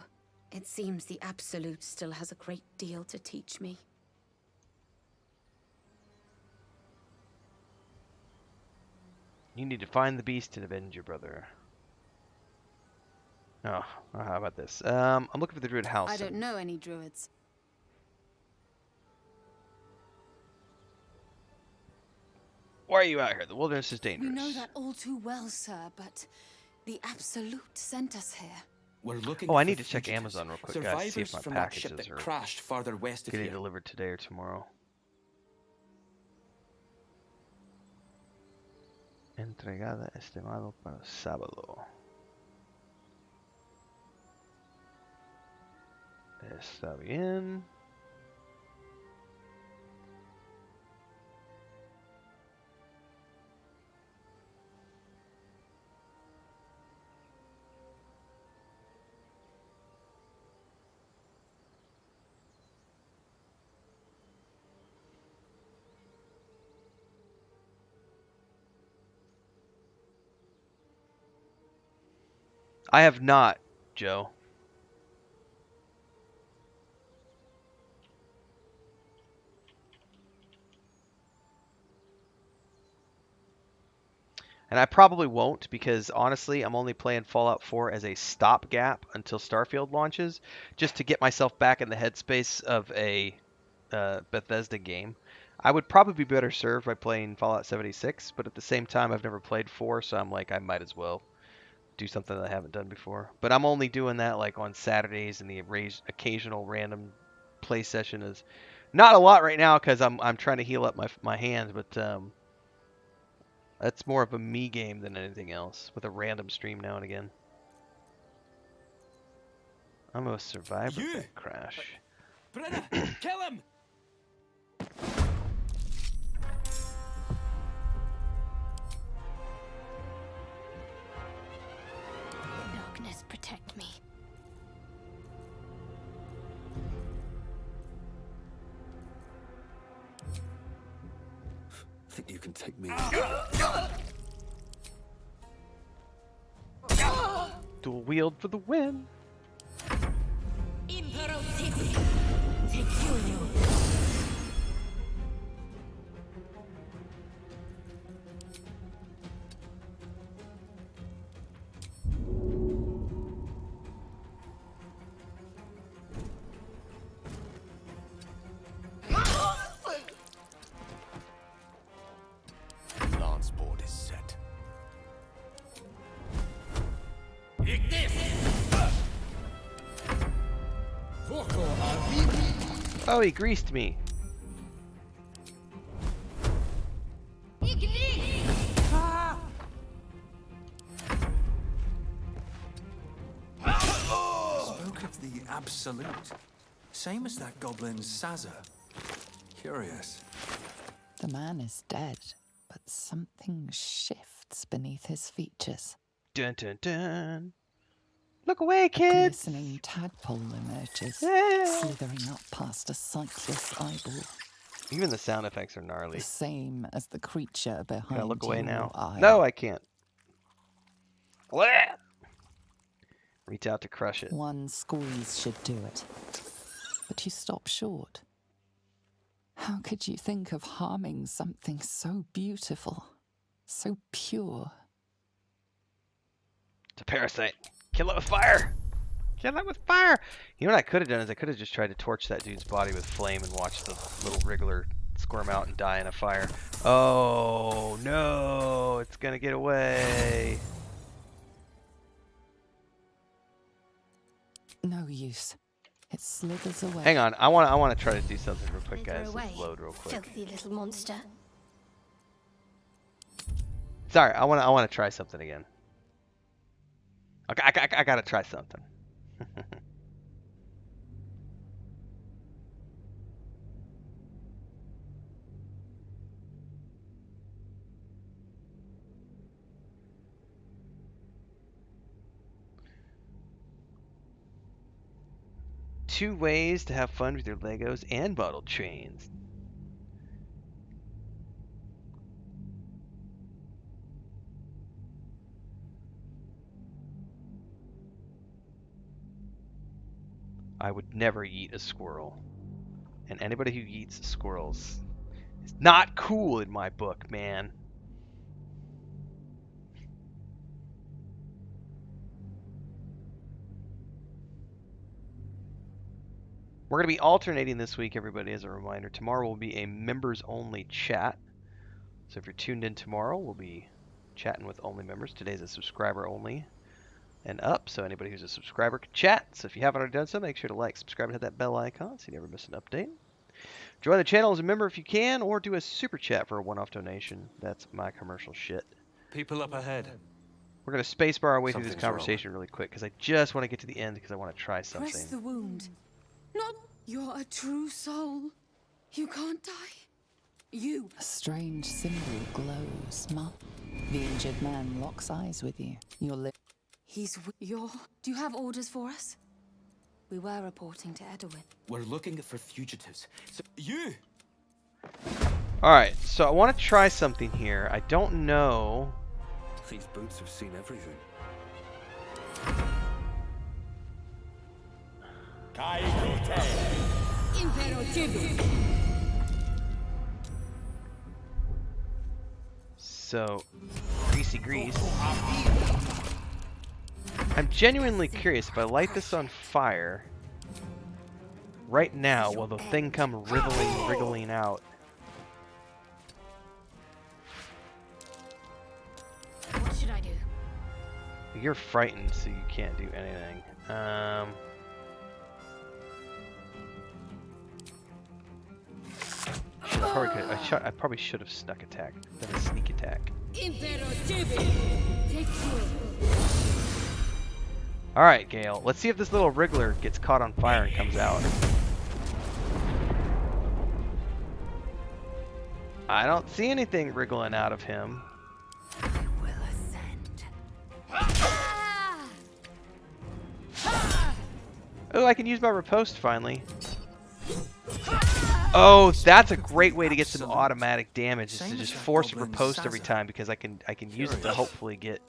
It seems the Absolute still has a great deal to teach me. You need to find the beast and avenge your brother. Oh, how about this? I'm looking for the druid Halsin. I don't know any druids. Why are you out here? The wilderness is dangerous. We know that all too well, sir, but the Absolute sent us here. We're looking I for need to check fugitives, Amazon real quick, guys, to see if survivors my from that ship packages that are crashed farther west of getting here. delivered today or tomorrow. Entregada estimado para sábado. Está bien. I have not, Joe. And I probably won't because honestly, I'm only playing Fallout 4 as a stopgap until Starfield launches, just to get myself back in the headspace of a Bethesda game. I would probably be better served by playing Fallout 76, but at the same time, I've never played 4, so I'm like, I might as well do something that I haven't done before. But I'm only doing that like on Saturdays, and the occasional random play session is not a lot right now because I'm trying to heal up my hands, but that's more of a me game than anything else, with a random stream now and again. I'm a survivor of that crash. Brenna, kill him! Darkness, protect me. Think you can take me? Dual wield for the win. Lance board is set. Oh, he greased me. Spoke of the absolute. Same as that goblin's Sazza. Curious. The man is dead, but something shifts beneath his features. Dun dun dun. Look away, kids! A glistening tadpole emerges, slithering up past a sightless eyeball. Even the sound effects are gnarly. The same as the creature behind Can I look away your now? eye. No, I can't. Reach out to crush it. One squeeze should do it. But you stop short. How could you think of harming something so beautiful, so pure? It's a parasite. Kill it with fire! Kill it with fire! You know what I could have done is I could have just tried to torch that dude's body with flame and watch the little wriggler squirm out and die in a fire. Oh, no! It's gonna get away. No use. It slithers away. Hang on, I want to try to do something real quick, guys. Let's load real quick. Filthy little monster. Sorry, I want to try something again. Okay, I gotta try something. Two ways to have fun with your Legos and bottle chains. I would never eat a squirrel. And anybody who eats squirrels is not cool in my book, man. We're going to be alternating this week, everybody, as a reminder. Tomorrow will be a members-only chat. So if you're tuned in tomorrow, we'll be chatting with only members. Today's a subscriber-only and up, so anybody who's a subscriber can chat. So if you haven't already done so, make sure to like, subscribe, and hit that bell icon so you never miss an update. Join the channel as a member if you can, or do a super chat for a one-off donation. That's my commercial shit. People up ahead. We're going to spacebar our way through this conversation really quick, because I just want to get to the end, because I want to try something. Press the wound. Not you're a true soul. You can't die. You. A strange symbol glows, Mum. The injured man locks eyes with you. Your lip. He's do you have orders for us? We were reporting to Edwin. We're looking for fugitives. So you! Alright, so I want to try something here. I don't know. These boots have seen everything. So, greasy grease. I'm genuinely curious, if I light this on fire, right now, will the thing come wriggling out? What should I do? You're frightened, so you can't do anything. I probably should have snuck attack, then a sneak attack. Alright, Gale. Let's see if this little wriggler gets caught on fire and comes out. I don't see anything wriggling out of him. Oh, I can use my riposte finally. Oh, that's a great way to get some automatic damage, is to just force a riposte every time, because I can use it to hopefully get...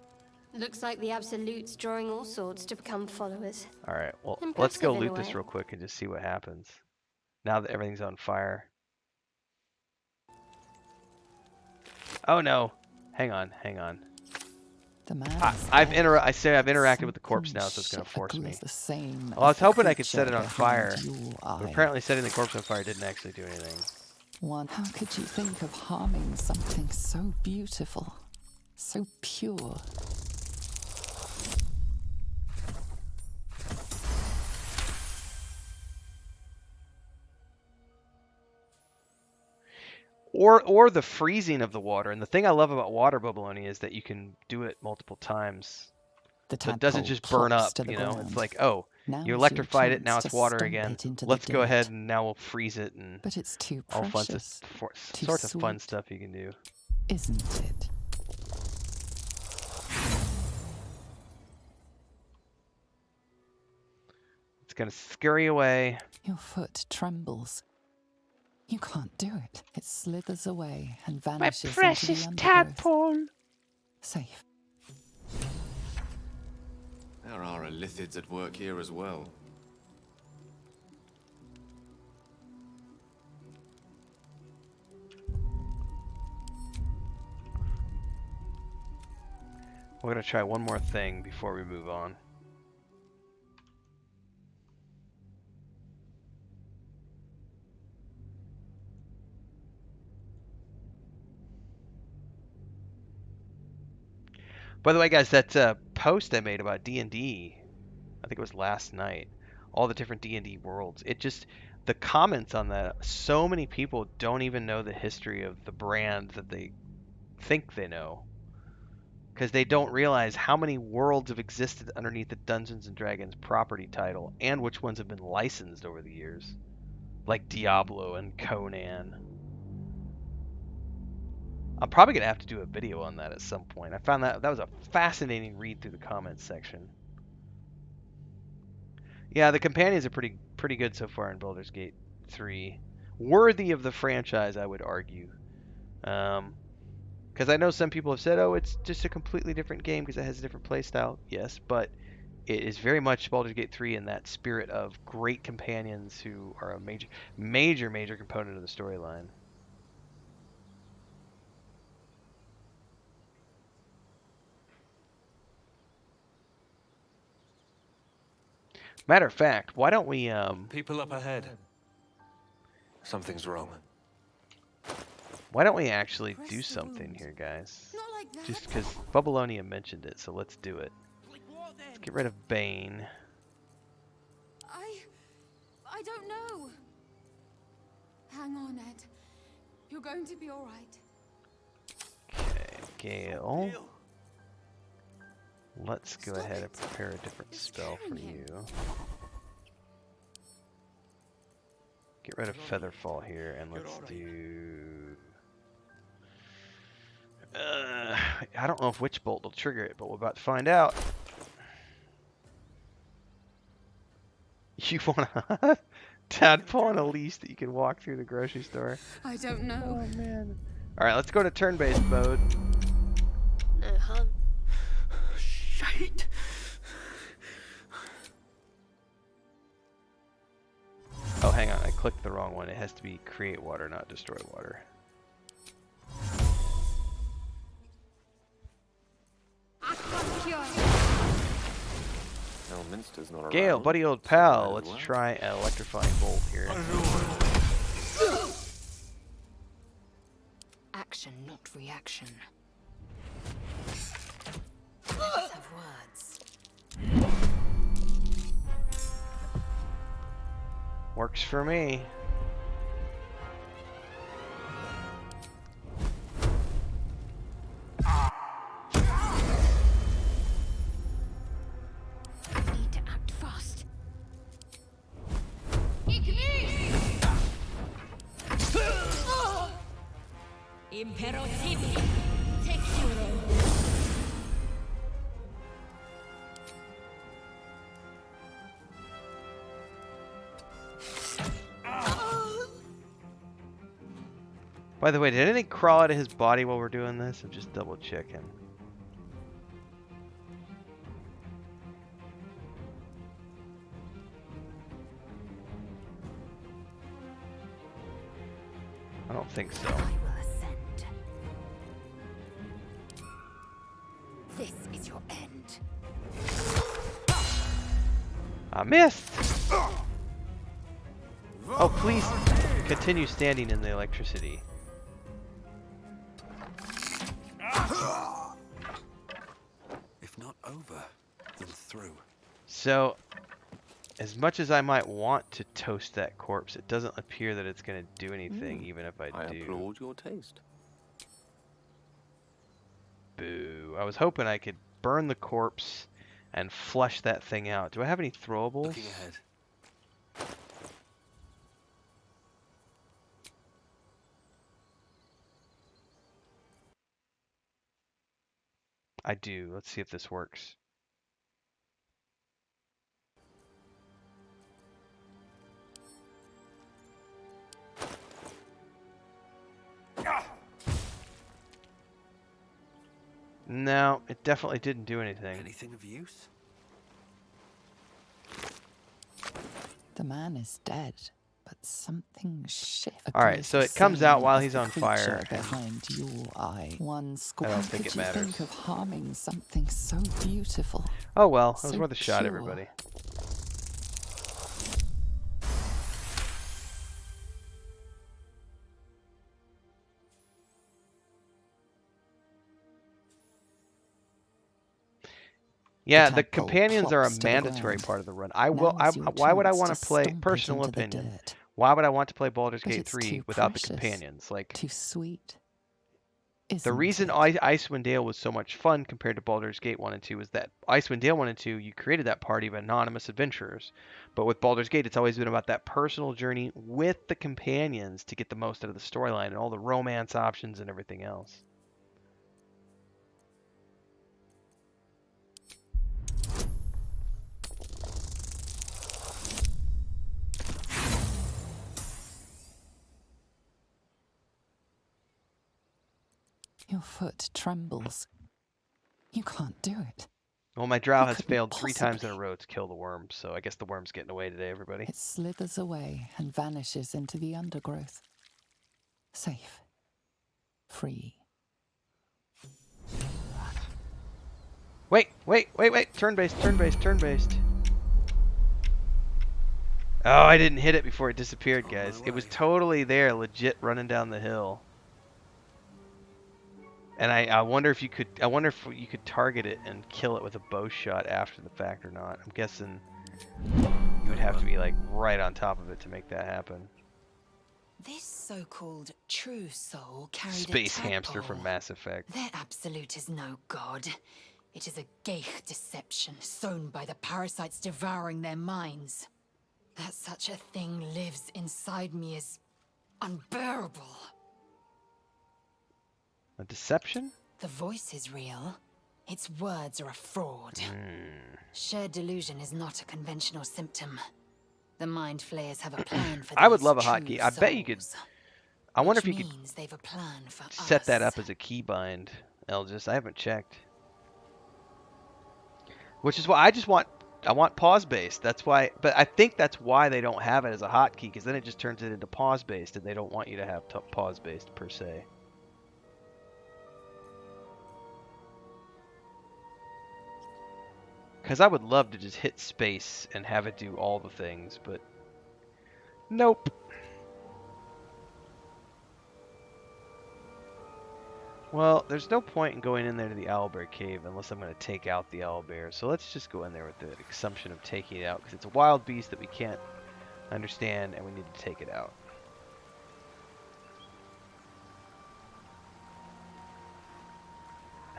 Looks like the Absolute's drawing all sorts to become followers. Alright, well, let's Impressive go in a loot this way. real quick and just see what happens. Now that everything's on fire. Oh no! Hang on. The man I've interacted with the corpse now, so it's gonna force me. Well, I was hoping I could set it on fire, but apparently setting the corpse on fire didn't actually do anything. How could you think of harming something so beautiful, so pure? Or the freezing of the water. And the thing I love about water bubbleoni is that you can do it multiple times. So it doesn't just burn up, you know? It's like, oh, you electrified it, now it's water again. Let's go ahead and now we'll freeze it, and but it's too all precious, sorts of fun stuff you can do. Isn't it? It's gonna scurry away. Your foot trembles. You can't do it. It slithers away and vanishes into the undergrowth. Tadpole! Safe. There are illithids at work here as well. We're gonna try one more thing before we move on. By the way, guys, that post I made about D&D, I think it was last night, all the different D&D worlds, the comments on that, so many people don't even know the history of the brand that they think they know. Because they don't realize how many worlds have existed underneath the Dungeons & Dragons property title, and which ones have been licensed over the years. Like Diablo and Conan. I'm probably going to have to do a video on that at some point. I found that was a fascinating read through the comments section. Yeah, the companions are pretty good so far in Baldur's Gate 3. Worthy of the franchise, I would argue. Because I know some people have said, oh, it's just a completely different game because it has a different playstyle. Yes, but it is very much Baldur's Gate 3 in that spirit of great companions who are a major component of the storyline. Matter of fact, why don't we People up ahead. Something's wrong. Why don't we actually do something here, guys? Just because Bubbleonia mentioned it, so let's do it. Let's get rid of Bane. I don't know. Hang on, Ed. You're going to be all right. Okay, Gale. Let's go ahead and prepare a different spell for you. Get rid of Featherfall here, and let's do... I don't know if Witch Bolt will trigger it, but we're about to find out. You want a tadpole and a leash that you can walk through the grocery store? I don't know. Oh, man. Alright, let's go to turn-based mode. No harm. Shite. Oh, hang on. I clicked the wrong one. It has to be create water, not destroy water. Minster's not around. Gale, buddy old pal. Let's try an electrifying bolt here. Action, not reaction. Let's have words. Works for me. Need to act fast. Imperativi. Texuro. By the way, did anything crawl out of his body while we're doing this? I'm just double checking. I don't think so. I will ascend. This is your end. I missed! Oh, please continue standing in the electricity. If not over, then through. So, as much as I might want to toast that corpse, it doesn't appear that it's going to do anything, even if I do. applaud your taste. Boo. I was hoping I could burn the corpse and flush that thing out. Do I have any throwables? Looking ahead. I do. Let's see if this works. No, it definitely didn't do anything. Anything of use? The man is dead, but something shifted. All right, so it comes out while he's on fire. Behind your eye, one scorn. I don't think it matters. Think of harming something so beautiful. Oh well, it was so worth a shot, pure. everybody. Yeah, the tadpole companions are a plops to the mandatory ground. part of the run. Why would I want to play, personal opinion, why would I want to play Baldur's But Gate it's 3 too without the precious, companions? Like, too sweet. the Isn't reason it? Icewind Dale was so much fun compared to Baldur's Gate 1 and 2 is that Icewind Dale 1 and 2, you created that party of anonymous adventurers. But with Baldur's Gate, it's always been about that personal journey with the companions to get the most out of the storyline and all the romance options and everything else. Your foot trembles. You can't do it. Well, my drow You has couldn't failed 3 times in a possibly. row to kill the worm, so I guess the worm's getting away today, everybody. It slithers away and vanishes into the undergrowth. Safe. Free. Wait! Turn-based. Oh, I didn't hit it before it disappeared, guys. It was totally there, legit running down the hill. And I wonder if you could target it and kill it with a bow shot after the fact or not. I'm guessing you would have to be like right on top of it to make that happen. This so-called true soul carried Space a hamster tadpole. from Mass Effect. Their absolute is no god. It is a geich deception sown by the parasites devouring their minds. That such a thing lives inside me is unbearable. A deception? The voice is real. Its words are a fraud. Shared delusion is not a conventional symptom. The mind flayers have a plan for I would these love a true hotkey. I bet you could. souls, I wonder which if you could means they've a plan for set that us. up as a keybind, Elgis. I haven't checked. Which is why I just want I want pause based. That's why. But I think that's why they don't have it as a hotkey, because then it just turns it into pause based, and they don't want you to have pause based per se. Because I would love to just hit space and have it do all the things, but nope. Well, there's no point in going in there to the Owlbear cave unless I'm going to take out the Owlbear. So let's just go in there with the assumption of taking it out, because it's a wild beast that we can't understand and we need to take it out.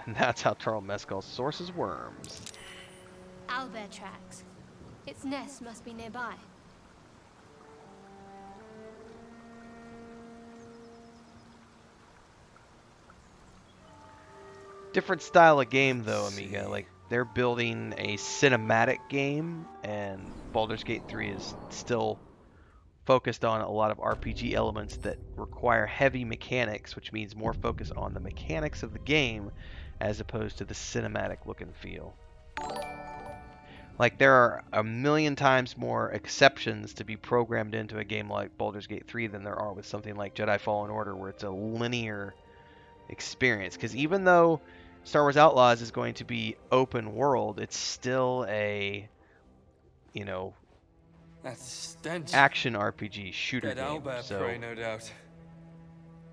And that's how Tarl Mescal sources worms. Owlbear tracks. Its nest must be nearby. Different style of game though, Amiga. Like, they're building a cinematic game, and Baldur's Gate 3 is still focused on a lot of RPG elements that require heavy mechanics, which means more focus on the mechanics of the game as opposed to the cinematic look and feel. Like, there are a million times more exceptions to be programmed into a game like Baldur's Gate 3 than there are with something like Jedi Fallen Order, where it's a linear experience. Because even though Star Wars Outlaws is going to be open world, it's still a, you know, action RPG shooter game. So prey, no doubt.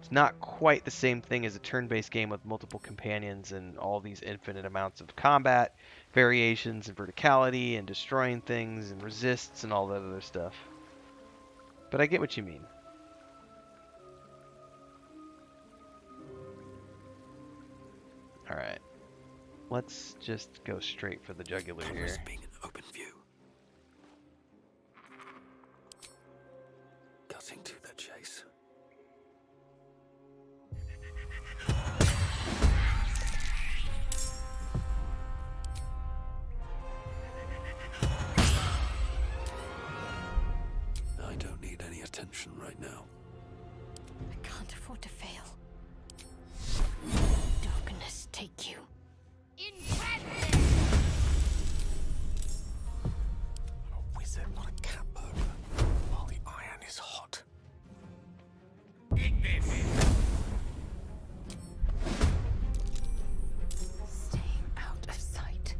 it's not quite the same thing as a turn-based game with multiple companions and all these infinite amounts of combat variations and verticality and destroying things and resists and all that other stuff. But I get what you mean. Alright. Let's just go straight for the jugular here. Being an open view. Cutting to the chase. I don't need any attention right now. I can't afford to fail. Darkness take you. A wizard, not a cat burglar. While the iron is hot. Staying out of sight.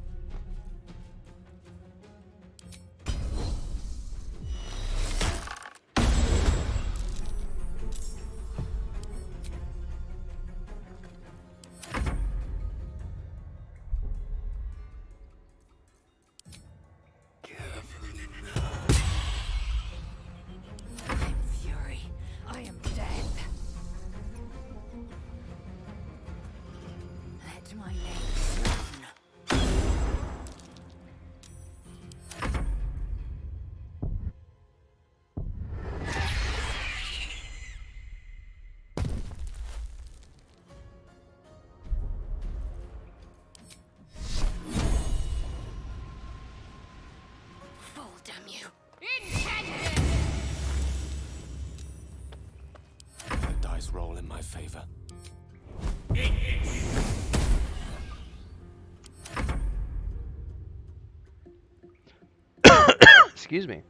I'm fury. I am death. Let my name run. Fall, damn you. The dice roll in my favor. Excuse me.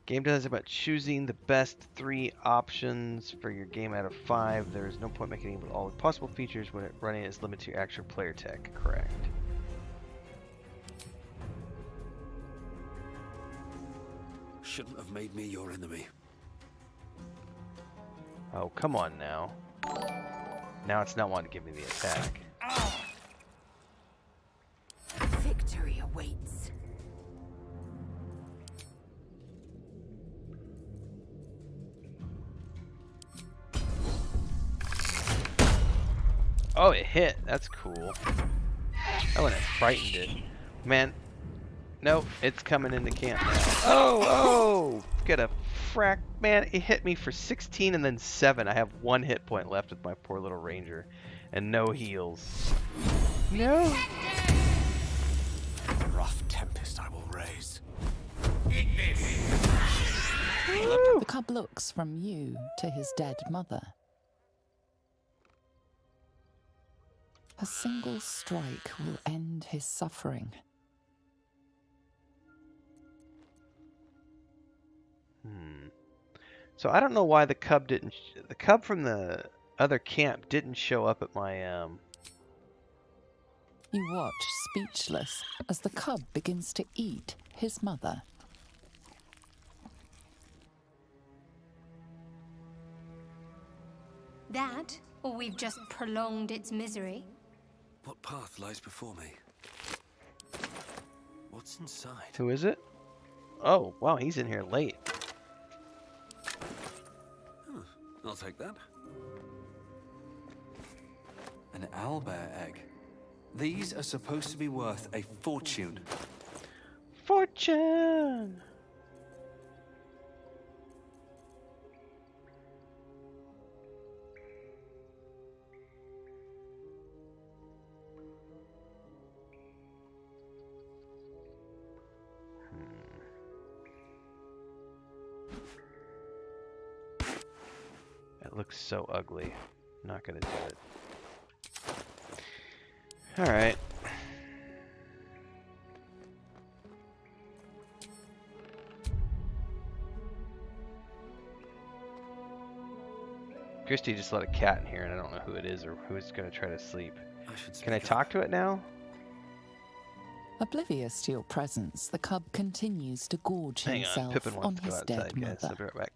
Game design is about choosing the best 3 options for your game out of 5. There is no point making it with all the possible features when running is limited to your actual player tech. Correct. Shouldn't have made me your enemy. Oh, come on now. Now it's not wanting to give me the attack. Victory awaits. Oh, it hit. That's cool. I wouldn't have frightened it. Man. Nope, it's coming into camp now. Oh! Get a frack. Man, it hit me for 16 and then 7. I have 1 hit point left with my poor little ranger. And no heals. No! A rough tempest I will raise. The cub looks from you to his dead mother. A single strike will end his suffering. So I don't know why the cub didn't. The cub from the other camp didn't show up at my. You watch speechless as the cub begins to eat his mother. That, or we've just prolonged its misery. What path lies before me? What's inside? Who is it? Oh, wow, he's in here late. I'll take that. An owlbear egg. These are supposed to be worth a fortune. Fortune! It looks so ugly. I'm not gonna do it. Alright. Christy just let a cat in here, and I don't know who it is or who is going to try to sleep. Can I talk to it now? Oblivious to your presence, the cub continues to gorge himself Pippin on wants to go his dead outside, guys. mother. I'll be right back.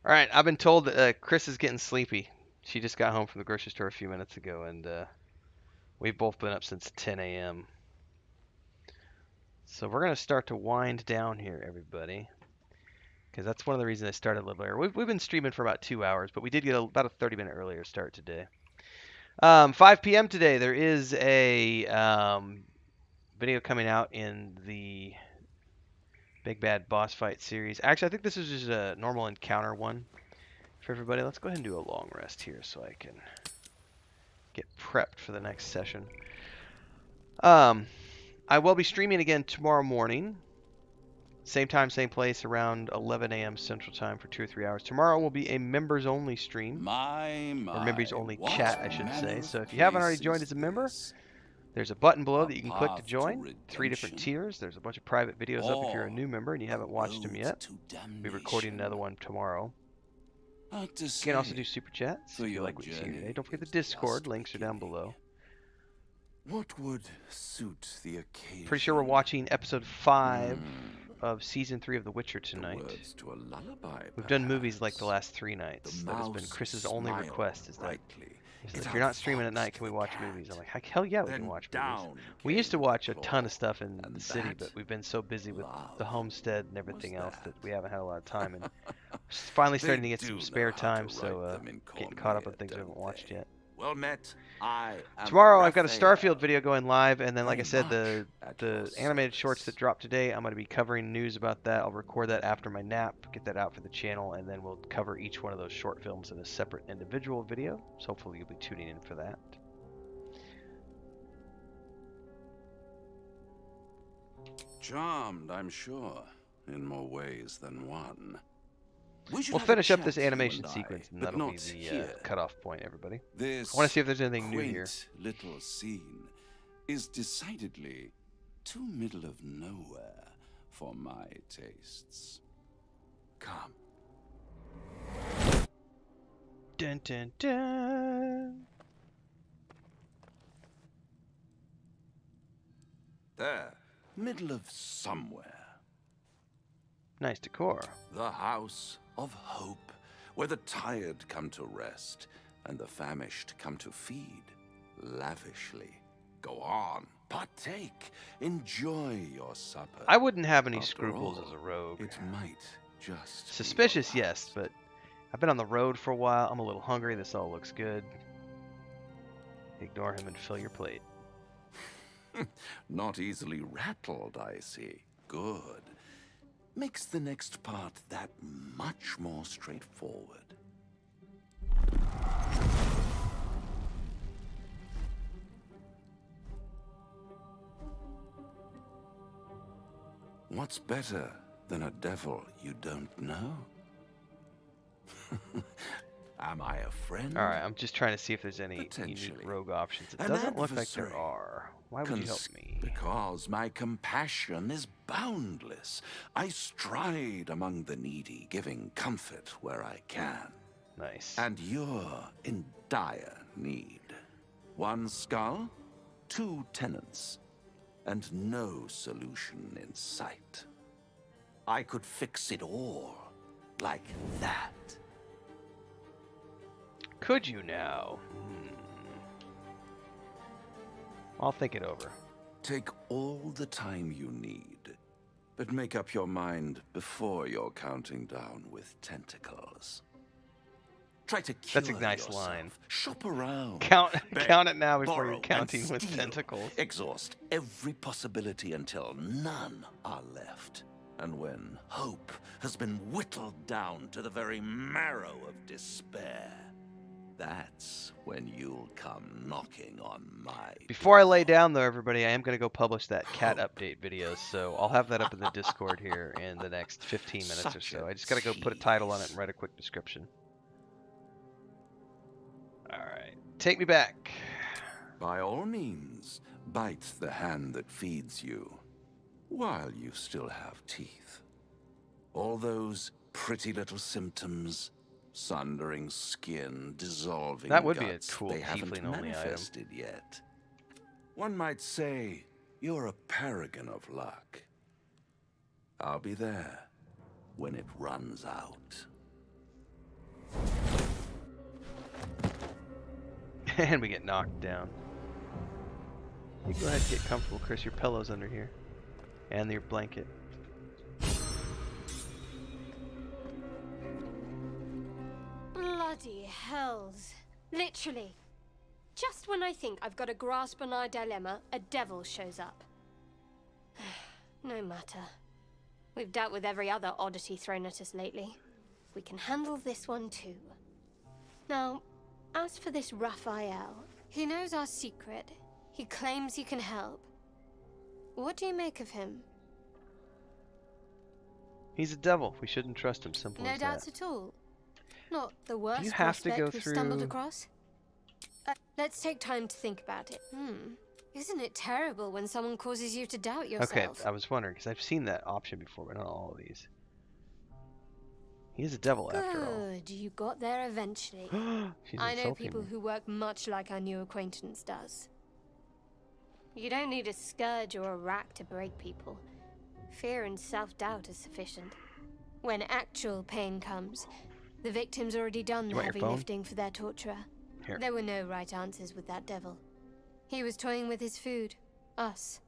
All right, I've been told that Chris is getting sleepy. She just got home from the grocery store a few minutes ago, and we've both been up since 10 a.m. So we're going to start to wind down here, everybody, because that's one of the reasons I started a little earlier. We've been streaming for about 2 hours, but we did get about a 30-minute earlier start today. 5 p.m. today, there is a video coming out in the Big Bad Boss Fight series. Actually, I think this is just a normal encounter one for everybody. Let's go ahead and do a long rest here so I can get prepped for the next session. I will be streaming again tomorrow morning. Same time, same place, around 11 a.m. Central Time for 2 or 3 hours. Tomorrow will be a members-only stream. Or members-only chat, I should say. So if you haven't already joined as a member, there's a button below that you can click to join. 3 different tiers. There's a bunch of private videos up if you're a new member and you haven't watched them yet. We'll be recording another one tomorrow. You can also do super chats if you like what you see today. Don't forget the Discord. Links are down below. What would suit the occasion? Pretty sure we're watching episode 5 of season 3 of The Witcher tonight. We've done movies like the last 3 nights. That has been Chris's only request, is that if you're not streaming at night, can we watch movies? I'm like, hell yeah, we can watch movies. We used to watch a ton of stuff in the city, but we've been so busy with the homestead and everything else that we haven't had a lot of time. And finally starting to get some spare time, so getting caught up on things we haven't watched yet. Well met. Tomorrow I've got a Starfield video going live, and then like I said, the animated shorts that dropped today, I'm going to be covering news about that. I'll record that after my nap, get that out for the channel, and then we'll cover each one of those short films in a separate individual video. So hopefully you'll be tuning in for that. Charmed, I'm sure, in more ways than one. We'll finish up this animation sequence, and that'll be the cutoff point, everybody. I want to see if there's anything new here. This little scene is decidedly too middle of nowhere for my tastes. Come. Dun dun dun. There, middle of somewhere. Nice decor. The house of hope, where the tired come to rest and the famished come to feed lavishly. Go on, partake, enjoy your supper. I wouldn't have any After scruples all, as a rogue. It might just suspicious, yes, but I've been on the road for a while. I'm a little hungry. This all looks good. Ignore him and fill your plate. Not easily rattled, I see. Good. Makes the next part that much more straightforward. What's better than a devil you don't know? Am I a friend? Alright, I'm just trying to see if there's any unique rogue options. It doesn't look like there are. Why would you help me? Because my compassion is boundless. I stride among the needy, giving comfort where I can. Nice. And you're in dire need. 1 skull, 2 tenants, and no solution in sight. I could fix it all like that. Could you now? I'll think it over. Take all the time you need, but make up your mind before you're counting down with tentacles. Try to cure That's a nice yourself. line. Shop around. Count it now before borrow, you're counting and with steal. tentacles. Exhaust every possibility until none are left. And when hope has been whittled down to the very marrow of despair, that's when you'll come knocking on my Before I lay down, though, everybody, I am going to go publish that cat update video, so I'll have that up in the Discord here in the next 15 minutes or so. I just got to go put a title on it and write a quick description. Alright, take me back. By all means, bite the hand that feeds you, while you still have teeth. All those pretty little symptoms, sundering skin, dissolving That would be a guts, cool they haven't tiefling-only item. manifested yet. One might say you're a paragon of luck. I'll be there when it runs out. And we get knocked down. You go ahead and get comfortable, Chris. Your pillow's under here. And your blanket. Bloody hells. Literally. Just when I think I've got a grasp on our dilemma, a devil shows up. No matter. We've dealt with every other oddity thrown at us lately. We can handle this one too. Now, as for this Raphael, He knows our secret. He claims he can help. What do you make of him? He's a devil. We shouldn't trust him. Simple No as doubts that. at all. Not the worst you have to prospect go we've stumbled through- across. Let's take time to think about it. Isn't it terrible when someone causes you to doubt yourself? Okay, I was wondering, because I've seen that option before, but not all of these. He's a devil after all. Good, you got there eventually. She's I know insulting people me. who work much like our new acquaintance does. You don't need a scourge or a rack to break people. Fear and self-doubt is sufficient. When actual pain comes, the victim's already done the want your heavy phone? lifting for their torturer. Here. There were no right answers with that devil. He was toying with his food. Us.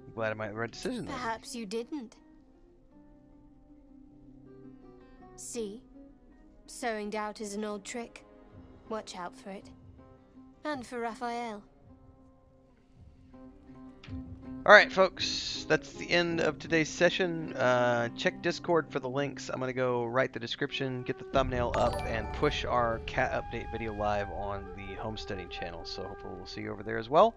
I'm glad I made the right decision then. Perhaps you didn't. See? Sowing doubt is an old trick. Watch out for it. And for Raphael. Alright, folks, that's the end of today's session. Check Discord for the links. I'm going to go write the description, get the thumbnail up, and push our cat update video live on the homesteading channel. So hopefully we'll see you over there as well.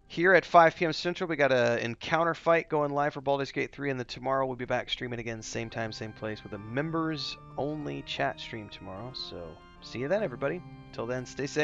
Here at 5 p.m. Central, we got an encounter fight going live for Baldur's Gate 3, and then tomorrow we'll be back streaming again, same time, same place, with a members-only chat stream tomorrow. So see you then, everybody. Till then, stay safe.